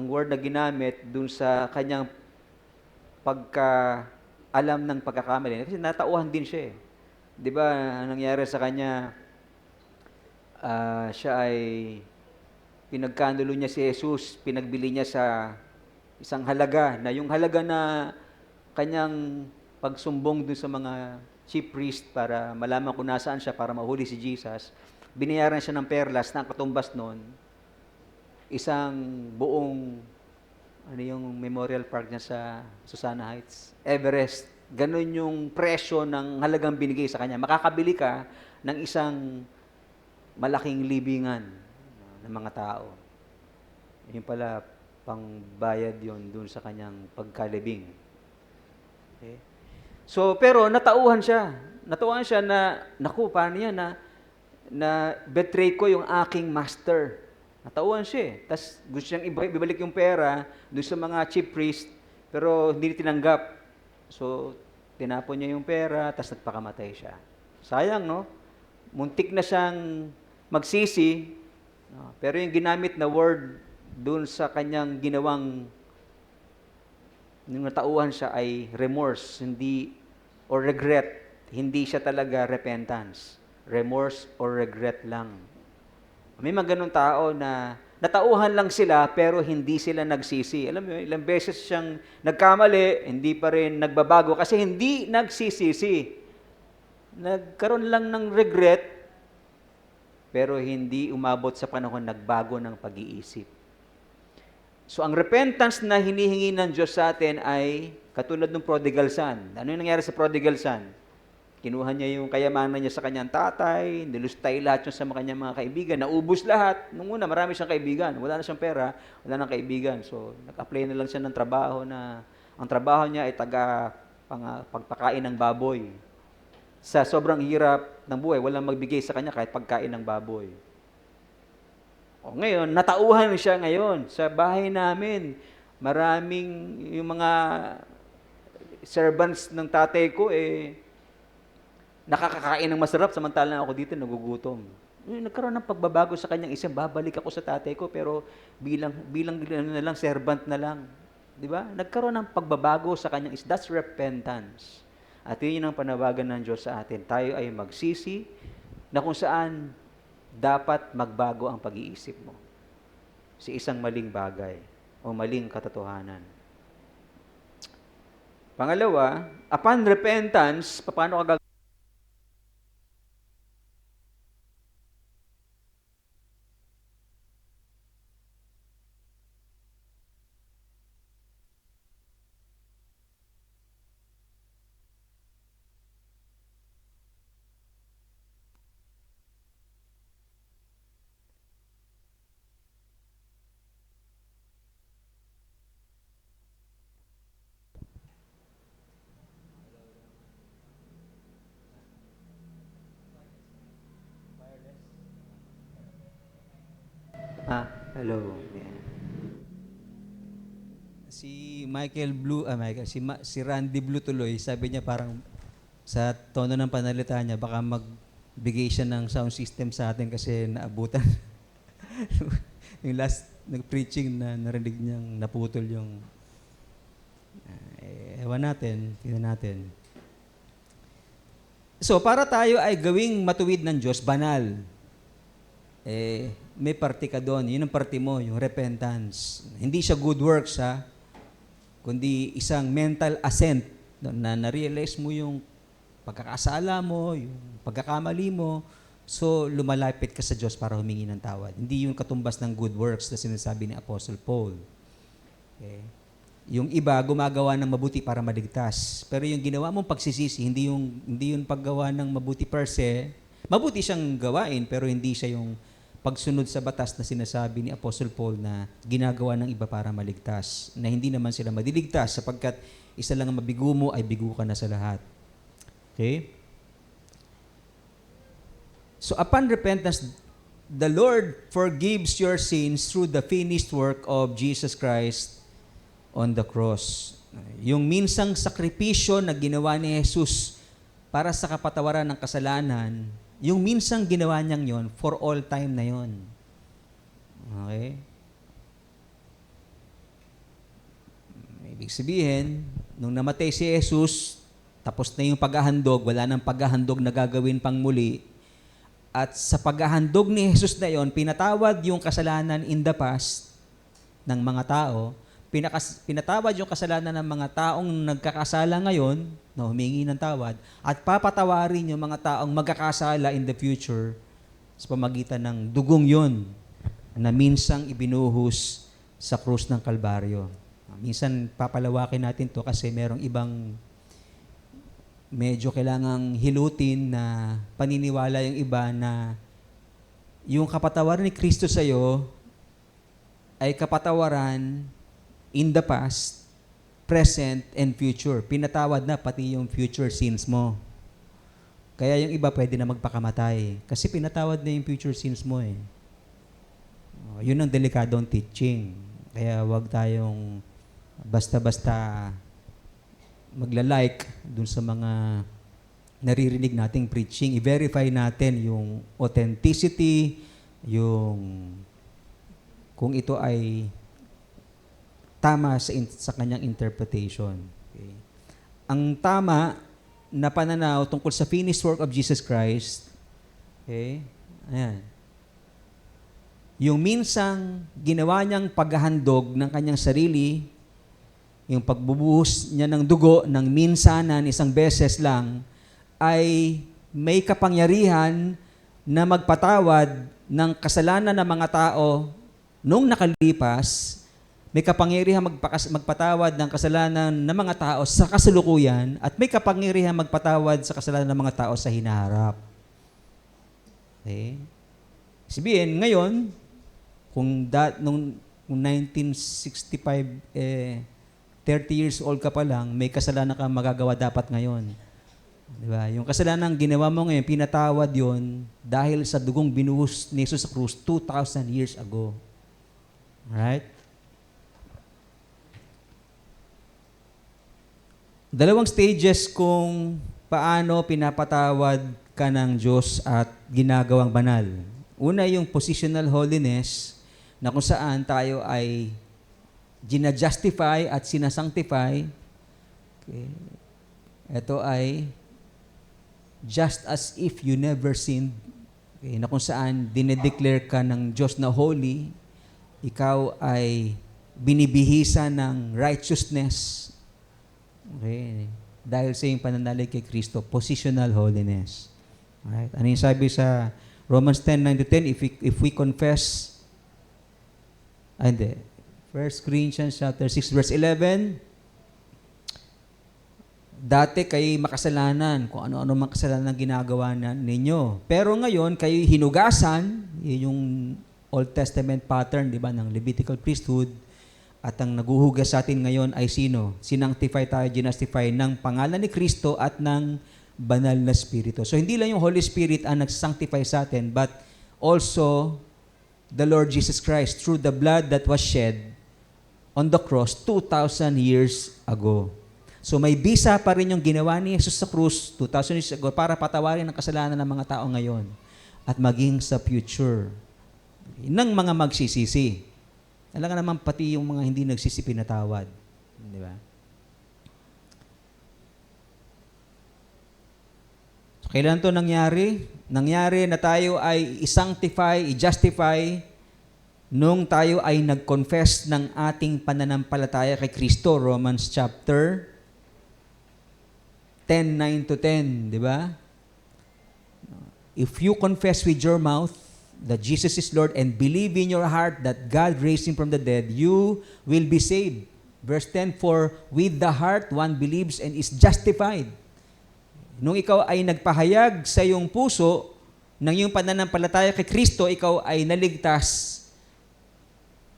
word na ginamit dun sa kanyang pagka-alam ng pagkakamali, kasi natauhan din siya eh. Di ba, nangyari sa kanya, siya ay pinagkanulo niya si Jesus, pinagbili niya sa isang halaga, na yung halaga na kanyang pagsumbong dun sa mga chief priest para malaman kung nasaan siya para mahuli si Jesus, binayaran siya ng perlas na ang katumbas nun, isang buong, yung memorial park niya sa Susana Heights, Everest. Ganon yung presyo ng halagang binigay sa kanya. Makakabili ka ng isang malaking libingan ng mga tao. Yun pala, pangbayad yon dun sa kanyang pagkalibing. Okay? So, pero natauhan siya. Natauhan siya na, naku, paano yan na betray ko yung aking master. Natauhan siya eh. Tapos gusto siyang ibalik yung pera doon sa mga chief priest, pero hindi tinanggap. So, tinapon niya yung pera, tapos nagpakamatay siya. Sayang, no? Muntik na siyang magsisi, no? Pero yung ginamit na word doon sa kanyang ginawang, nung natauhan siya ay remorse, hindi, or regret. Hindi siya talaga repentance. Remorse or regret lang. May mga ganun tao na natauhan lang sila pero hindi sila nagsisi. Alam mo, ilang beses siyang nagkamali, hindi pa rin nagbabago kasi hindi nagsisisi. Nagkaroon lang ng regret pero hindi umabot sa panahon nagbago ng pag-iisip. So ang repentance na hinihingi ng Diyos sa atin ay katulad ng prodigal son. Ano yung nangyari sa prodigal son? Kinuha niya yung kayamanan niya sa kanyang tatay, nilustay lahat yun sa kanyang mga kaibigan, naubos lahat. Nung una, marami siyang kaibigan. Wala na siyang pera, wala nang kaibigan. So, nag-apply na lang siya ng trabaho na, ang trabaho niya ay pagpakain ng baboy. Sa sobrang hirap ng buhay, walang magbigay sa kanya kahit pagkain ng baboy. O ngayon, natauhan siya ngayon sa bahay namin. Maraming yung mga servants ng tatay ko, nakakakain ng masarap, samantalang ako dito nagugutom. Nagkaroon ng pagbabago sa kanyang isang, babalik ako sa tatay ko, pero bilang na lang, servant na lang. Di ba? Nagkaroon ng pagbabago sa kanyang isang. That's repentance. At yun ang panawagan ng Diyos sa atin. Tayo ay magsisi na kung saan dapat magbago ang pag-iisip mo sa isang maling bagay o maling katotohanan. Pangalawa, upon repentance, paano ka hello. Yeah. Si Michael Blue, si Randy Blue tuloy, sabi niya parang sa tono ng panalita niya, baka magbigay siya ng sound system sa atin kasi naabutan. Yung last nag-preaching na narinig niyang naputol yung ewan natin, tingnan natin. So, para tayo ay gawing matuwid ng Diyos, banal. May parte ka doon. Yun ang parte mo, yung repentance. Hindi siya good works, ha? Kundi isang mental assent na na-realize mo yung pagkakasala mo, yung pagkakamali mo, so lumalapit ka sa Diyos para humingi ng tawad. Hindi yung katumbas ng good works na sinasabi ni Apostle Paul. Okay? Yung iba, gumagawa ng mabuti para maligtas. Pero yung ginawa mong pagsisisi, hindi yung paggawa ng mabuti per se. Mabuti siyang gawain, pero hindi siya yung pagsunod sa batas na sinasabi ni Apostle Paul na ginagawa ng iba para maligtas, na hindi naman sila madiligtas sapagkat isa lang ang mabigo mo ay bigo ka na sa lahat. Okay? So upon repentance, the Lord forgives your sins through the finished work of Jesus Christ on the cross. Yung minsang sakripisyo na ginawa ni Jesus para sa kapatawaran ng kasalanan, yung minsang ginawa niyang yon for all time na yon. Okay? Ibig sabihin, nung namatay si Jesus, tapos na yung paghahandog, wala nang paghahandog na gagawin pang muli. At sa paghahandog ni Jesus na yon, pinatawad yung kasalanan in the past ng mga tao, pinatawad yung kasalanan ng mga taong nagkakasala ngayon, na humingi ng tawad, at papatawarin yung mga taong magkakasala in the future sa pamagitan ng dugong yon na minsang ibinuhos sa krus ng Kalbaryo. Minsan papalawakin natin to kasi merong ibang medyo kailangang hilutin na paniniwala yung iba na yung kapatawaran ni Kristo sa'yo ay kapatawaran in the past, present, and future. Pinatawad na pati yung future sins mo. Kaya yung iba pwede na magpakamatay. Kasi pinatawad na yung future sins mo eh. Yun ang delikadong teaching. Kaya wag tayong basta-basta magla-like dun sa mga naririnig nating preaching. I-verify natin yung authenticity, yung kung ito ay tama sa kanyang interpretation. Okay. Ang tama na pananaw tungkol sa finished work of Jesus Christ, okay, ayan, yung minsang ginawa niyang paghahandog ng kanyang sarili, yung pagbubuhos niya ng dugo ng minsanan isang beses lang, ay may kapangyarihan na magpatawad ng kasalanan ng mga tao nung nakalipas, may kapangyarihan magpatawad ng kasalanan ng mga tao sa kasalukuyan, at may kapangyarihan magpatawad sa kasalanan ng mga tao sa hinaharap. Okay? Sabihin, ngayon, kung nung 1965, 30 years old ka pa lang, may kasalanan ka magagawa dapat ngayon. Diba? Yung kasalanan ginawa mo ngayon, pinatawad yon dahil sa dugong binuhos ni Jesus sa krus 2,000 years ago. Alright? Dalawang stages kung paano pinapatawad ka ng Diyos at ginagawang banal. Una, yung positional holiness, na kung saan tayo ay gina-justify at sinasanctify. Okay. Ito ay just as if you never sinned. Okay. Na kung saan dinedeclare ka ng Diyos na holy, ikaw ay binibihisa ng righteousness. Okay. Dahil sa iyong pananalig kay Kristo, positional holiness. Alright. Ano yung sabi sa Romans 10:9-10? If we confess, hindi. 1 Corinthians chapter 6 verse 11, dati kayo makasalanan, kung ano-ano mang kasalanan ginagawa ninyo. Pero ngayon, kayo hinugasan, yung Old Testament pattern, di ba, ng Levitical priesthood, at ang naguhugas sa atin ngayon ay sino? Sinanctify tayo, ginastify ng pangalan ni Kristo at ng banal na Espiritu. So, hindi lang yung Holy Spirit ang nagsanctify sa atin, but also the Lord Jesus Christ through the blood that was shed on the cross 2,000 years ago. So, may bisa pa rin yung ginawa ni Jesus sa krus 2,000 years ago para patawarin ang kasalanan ng mga tao ngayon at maging sa future ng mga magsisisi. Alam nga naman pati yung mga hindi nagsisi pinatawad. Di ba? So, kailan to nangyari? Nangyari na tayo ay i-sanctify, i-justify nung tayo ay nag-confess ng ating pananampalataya kay Kristo. Romans chapter 10:9-10, di ba? If you confess with your mouth that Jesus is Lord and believe in your heart that God raised Him from the dead, you will be saved. Verse 10, for with the heart one believes and is justified. Nung ikaw ay nagpahayag sa iyong puso ng iyong pananampalataya kay Kristo, ikaw ay naligtas.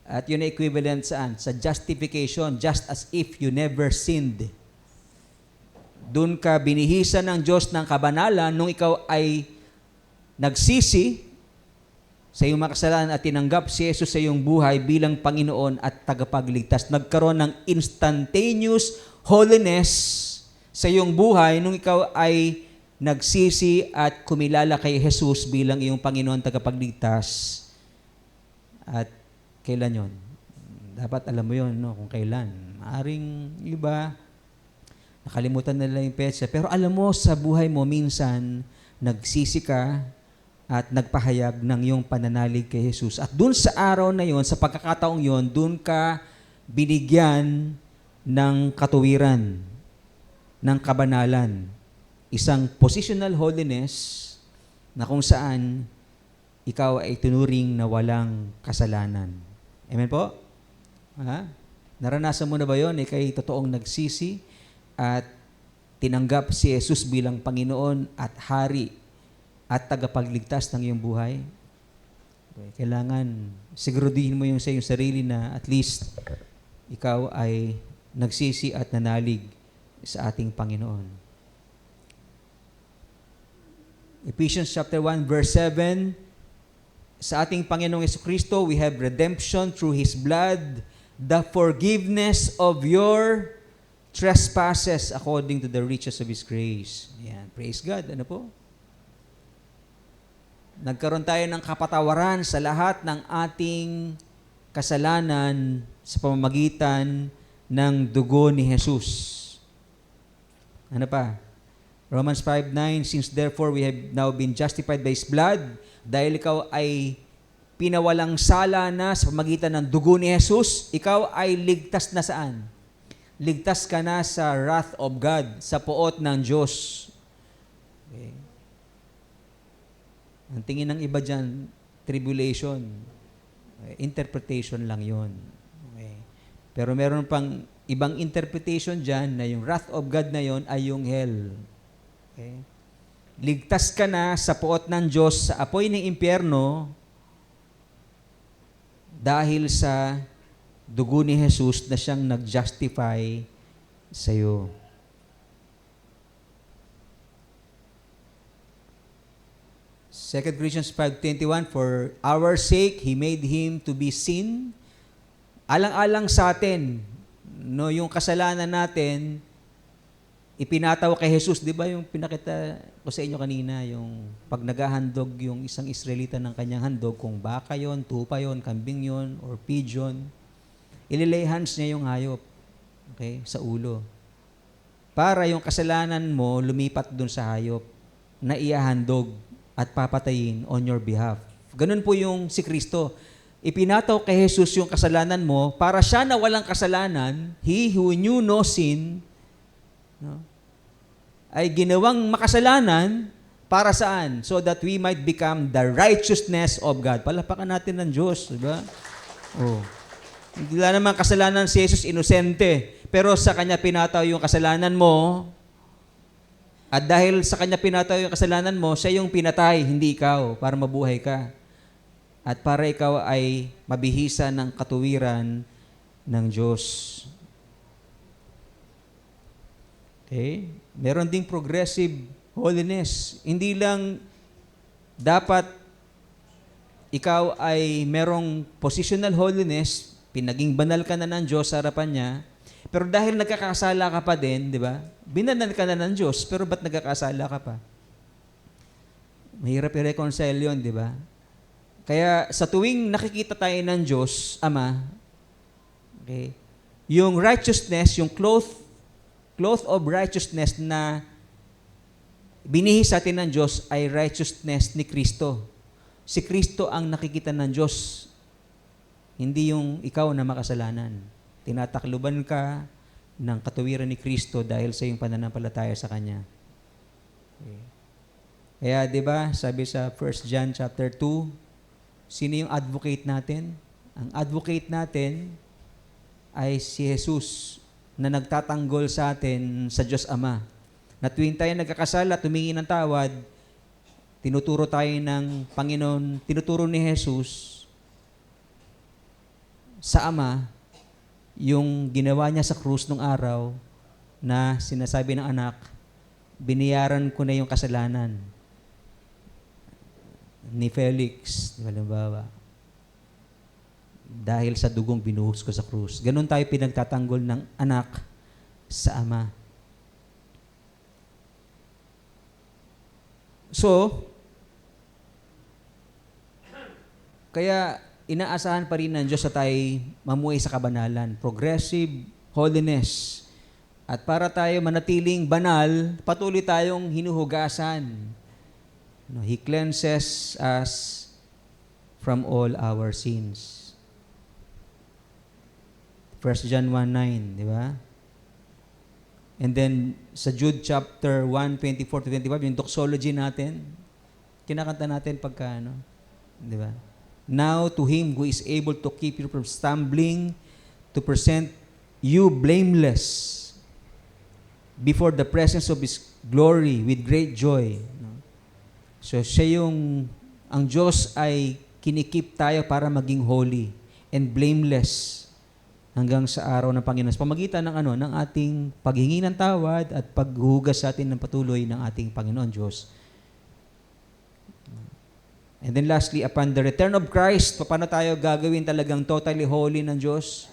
At yun ay equivalent saan? Sa justification, just as if you never sinned. Doon ka binihisa ng Diyos ng kabanalan nung ikaw ay nagsisi sa iyong mga kasalanan at tinanggap si Jesus sa iyong buhay bilang Panginoon at tagapagligtas. Nagkaroon ng instantaneous holiness sa iyong buhay nung ikaw ay nagsisi at kumilala kay Jesus bilang iyong Panginoon at tagapagligtas. At kailan yon? Dapat alam mo yon, no? Kung kailan. Maaring iba, nakalimutan nila yung petsa. Pero alam mo, sa buhay mo, minsan, nagsisi ka at nagpahayag ng iyong pananalig kay Jesus. At dun sa araw na yon, sa pagkakataong yon, dun ka binigyan ng katuwiran, ng kabanalan. Isang positional holiness na kung saan ikaw ay tunuring na walang kasalanan. Amen po? Ha? Naranasan mo na ba yon? Ika'y totoong nagsisi at tinanggap si Jesus bilang Panginoon at Hari at tagapagligtas ng iyong buhay, kailangan siguraduhin mo yung sa iyong sarili na at least ikaw ay nagsisi at nanalig sa ating Panginoon. Ephesians chapter 1 verse 7, sa ating Panginoong Jesucristo, we have redemption through His blood, the forgiveness of your trespasses according to the riches of His grace. Ayan, praise God. Ano po? Nagkaroon tayo ng kapatawaran sa lahat ng ating kasalanan sa pamamagitan ng dugo ni Jesus. Ano pa? Romans 5:9, since therefore we have now been justified by His blood, dahil ikaw ay pinawalang sala na sa pamamagitan ng dugo ni Jesus, ikaw ay ligtas na saan? Ligtas ka na sa wrath of God, sa poot ng Diyos. Okay. Ang tingin ng iba dyan, tribulation. Okay. Interpretation lang yon. Okay. Pero meron pang ibang interpretation dyan na yung wrath of God na yon ay yung hell. Okay. Ligtas ka na sa poot ng Diyos sa apoy ng impyerno dahil sa dugo ni Jesus na siyang nag-justify sa iyo. Second Corinthians 5:21, for our sake He made Him to be sin. Alang-alang sa atin, no, yung kasalanan natin, ipinataw kay Jesus, di ba yung pinakita ko sa inyo kanina, yung pag naghahandog yung isang Israelita ng kanyang handog, kung baka yon, tupa yon, kambing yon, or pigeon, ililay hands niya yung hayop, okay, sa ulo. Para yung kasalanan mo lumipat dun sa hayop na iahandog at papatayin on your behalf. Ganun po yung si Kristo. Ipinataw kay Jesus yung kasalanan mo para siya na walang kasalanan, He who knew no sin, no, ay ginawang makasalanan para saan? So that we might become the righteousness of God. Palapakan natin ng Diyos, di ba? Oh. Hindi lang naman kasalanan si Jesus, inosente. Pero sa Kanya pinataw yung kasalanan mo, at dahil sa Kanya pinataw yung kasalanan mo, siya yung pinatay, hindi ikaw, para mabuhay ka. At para ikaw ay mabihisa ng katuwiran ng Diyos. Okay? Meron ding progressive holiness. Hindi lang dapat ikaw ay merong positional holiness, pinaging banal ka na ng Diyos sa harapan niya, pero dahil nagkakasala ka pa din, di ba? Binanal ka na ng Diyos, pero ba't nagkakasala ka pa? Mahirap i-reconcile yun, di ba? Kaya sa tuwing nakikita tayo ng Diyos, Ama, okay, yung righteousness, yung cloth of righteousness na binihis sa atin ng Diyos ay righteousness ni Kristo. Si Kristo ang nakikita ng Diyos, hindi yung ikaw na makasalanan. Tinatakluban ka ng katuwiran ni Kristo dahil sa iyong pananampalataya sa Kanya. Okay. Kaya 'di ba, sabi sa 1 John chapter 2, sino yung advocate natin? Ang advocate natin ay si Jesus na nagtatanggol sa atin sa Diyos Ama. Na tuwing tayo nagkakasala, tumingi ng tawad, tinuturo tayo ng Panginoon, tinuturo ni Jesus sa Ama yung ginawa niya sa krus nung araw na sinasabi ng anak, biniyaran ko na yung kasalanan ni Felix, di ba, halimbawa, dahil sa dugong binuhos ko sa krus. Ganon tayo pinagtatanggol ng anak sa Ama. So, kaya inaasahan pa rin ng Diyos na tayo mamuhay sa kabanalan, progressive holiness. At para tayo manatiling banal, patuloy tayong hinuhugasan. No, He cleanses us from all our sins. 1 John 1:9, di ba? And then, sa Jude chapter 1:24-25, yung doxology natin, kinakanta natin pagka, di ba? Now, to Him who is able to keep you from stumbling, to present you blameless before the presence of His glory with great joy. No? So ang Diyos ay kinikip tayo para maging holy and blameless hanggang sa araw ng Panginoon. Sa pamagitan ng ating paghingi ng tawad at paghuhugas sa atin ng patuloy ng ating Panginoon Diyos. And then lastly, upon the return of Christ, paano tayo gagawin talagang totally holy ng Diyos?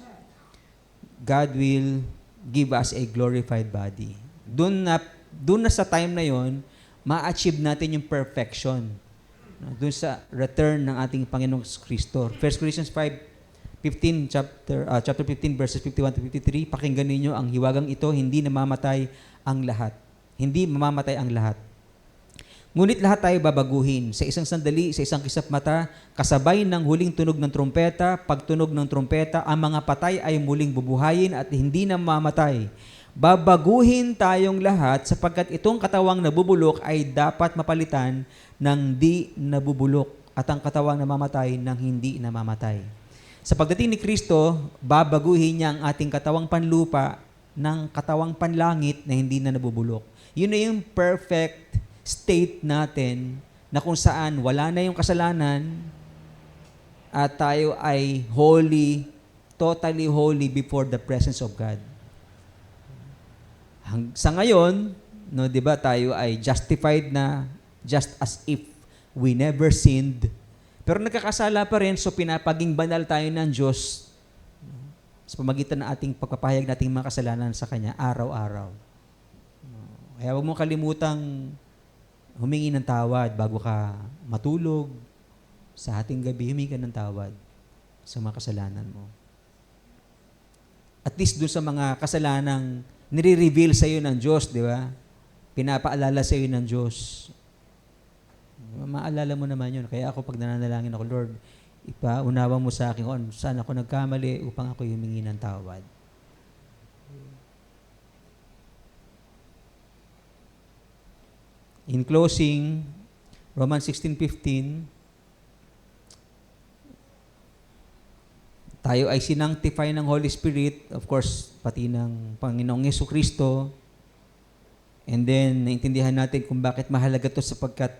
God will give us a glorified body. Doon na sa time na yon, ma-achieve natin yung perfection. Doon sa return ng ating Panginoong Kristo. 1 Corinthians 5:15, chapter 15, verses 51 to 53, pakinggan ninyo ang hiwagang ito, hindi namamatay ang lahat. Hindi mamamatay ang lahat. Ngunit lahat tayo babaguhin. Sa isang sandali, sa isang kisap mata, kasabay ng huling tunog ng trumpeta, pagtunog ng trumpeta, ang mga patay ay muling bubuhayin at hindi na mamamatay. Babaguhin tayong lahat sapagkat itong katawang nabubulok ay dapat mapalitan ng di nabubulok at ang katawang namamatay ng hindi namamatay. Sa pagdating ni Kristo, babaguhin niya ang ating katawang panlupa ng katawang panlangit na hindi na nabubulok. Yun na yung perfect state natin na kung saan wala na yung kasalanan at tayo ay holy, totally holy before the presence of God. Sa ngayon, no, 'di ba, tayo ay justified na just as if we never sinned. Pero nagkakasala pa rin, so pinapaging banal tayo ng Diyos sa pamagitan ng ating pagpapahayag nating mga kasalanan sa Kanya araw-araw. Kaya huwag mo kalimutang humingi ng tawad bago ka matulog. Sa ating gabi, humingi ka ng tawad sa mga kasalanan mo. At least doon sa mga kasalanang nire-reveal sa iyo ng Diyos, di ba? Pinapaalala sa iyo ng Diyos. Maalala mo naman yun. Kaya ako pag nananalangin ako, Lord, ipaunawa mo sa akin kung saan ako nagkamali upang ako humingi ng tawad. In closing, Romans 16:15, tayo ay sinanctify ng Holy Spirit, of course, pati ng Panginoong Jesucristo. And then, naintindihan natin kung bakit mahalaga ito sapagkat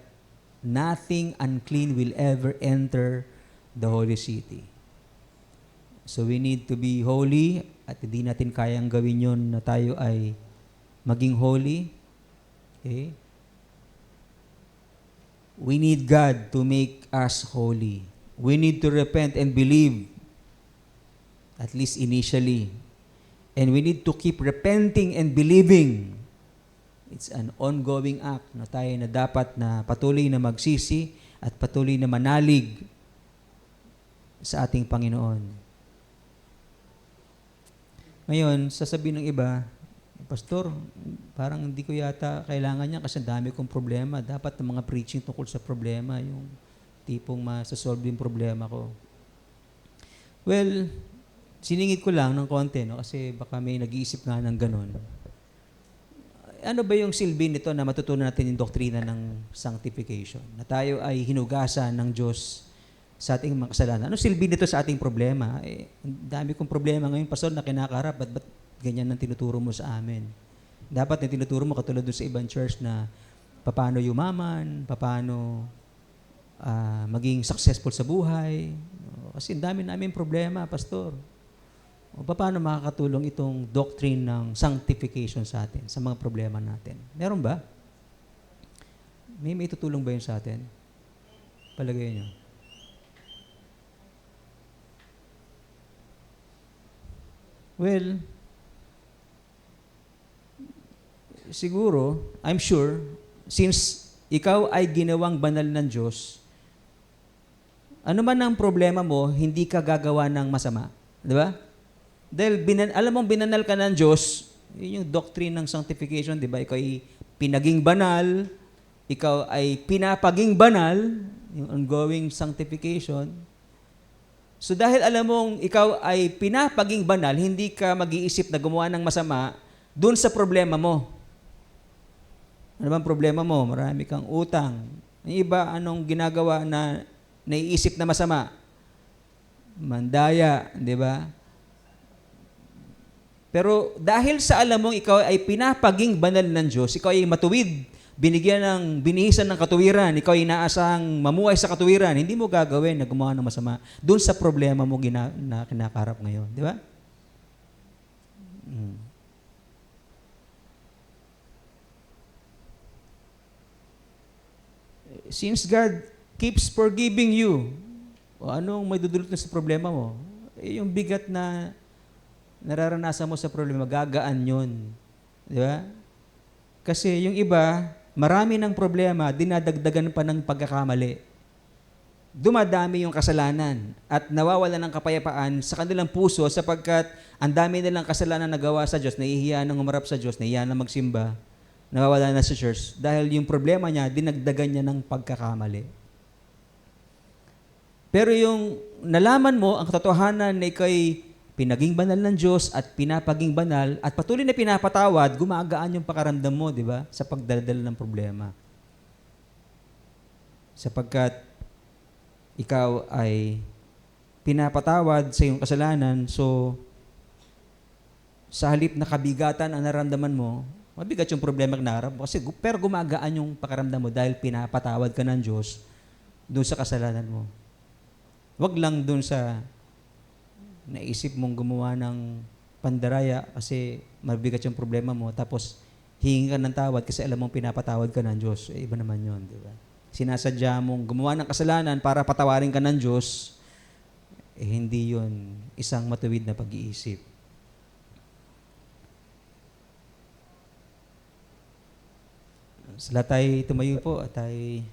nothing unclean will ever enter the holy city. So we need to be holy at hindi natin kayang gawin yun na tayo ay maging holy. Okay? We need God to make us holy. We need to repent and believe, at least initially. And we need to keep repenting and believing. It's an ongoing act na tayo na dapat na patuloy na magsisi at patuloy na manalig sa ating Panginoon. Ngayon, sasabihin ng iba, Pastor, parang hindi ko yata kailangan niya kasi dami kong problema. Dapat ng mga preaching tungkol sa problema, yung tipong masasolve yung problema ko. Well, siningit ko lang ng konti, no? Kasi baka may nag-iisip nga ng ganun. Ano ba yung silbi nito na matutunan natin yung doktrina ng sanctification? Na tayo ay hinugasan ng Diyos sa ating mga kasalanan. Ano silbi nito sa ating problema? Dami kong problema ngayon, Pastor, na kinakaharap. Ba't ganyan ang tinuturo mo sa amin? Dapat na tinuturo mo katulad doon sa ibang church na paano yumaman, paano maging successful sa buhay. Kasi dami namin problema, Pastor. O paano makakatulong itong doctrine ng sanctification sa atin, sa mga problema natin? Meron ba? May tutulong ba yun sa atin? Palagay nyo. Well, siguro, I'm sure, since ikaw ay ginawang banal ng Diyos, ano man ang problema mo, hindi ka gagawa ng masama. Di ba? Dahil alam mong binanal ka ng Diyos, yun yung doctrine ng sanctification, di ba? Ikaw ay pinaging banal, ikaw ay pinapaging banal, yung ongoing sanctification. So dahil alam mong ikaw ay pinapaging banal, hindi ka mag-iisip na gumawa ng masama dun sa problema mo. Ano bang problema mo? Marami kang utang. Yung iba, anong ginagawa na naiisip na masama? Mandaya, di ba? Pero dahil sa alam mong ikaw ay pinapaging banal ng Diyos, ikaw ay matuwid, binihisan ng katuwiran, ikaw ay inaasahang mamuhay sa katuwiran, hindi mo gagawin na gumawa ng masama doon sa problema mo na kinakarap ngayon. Di ba? Since God keeps forgiving you, o anong may dudulot na sa problema mo? Yung bigat na nararanasan mo sa problema, gagaan yun. Di ba? Kasi yung iba, marami ng problema, dinadagdagan pa ng pagkakamali. Dumadami yung kasalanan at nawawala ng kapayapaan sa kanilang puso sapagkat ang dami nilang kasalanan na gawa sa Diyos, nahihiya ng umarap sa Diyos, nahihiya ng magsimba, nawawala na sa church dahil yung problema niya, dinagdagan niya ng pagkakamali. Pero yung nalaman mo ang katotohanan na ikaw'y pinaging banal ng Diyos at pinapaging banal at patuloy na pinapatawad, gumagaan yung pakaramdam mo, di ba? Sa pagdadala ng problema. Sapagkat ikaw ay pinapatawad sa iyong kasalanan, so sa halip na kabigatan ang naramdaman mo, mabigat yung problema na naharap mo. Kasi, pero gumagaan yung pakaramdam mo dahil pinapatawad ka ng Diyos doon sa kasalanan mo. Wag lang doon sa naisip mong gumawa ng pandaraya kasi mabigat yung problema mo, tapos hingi ka ng tawad kasi alam mong pinapatawad ka ng Diyos. Iba naman yun, di ba? Sinasadya mong gumawa ng kasalanan para patawarin ka ng Diyos, hindi yun isang matuwid na pag-iisip. Sila tayo tumayo po at tayo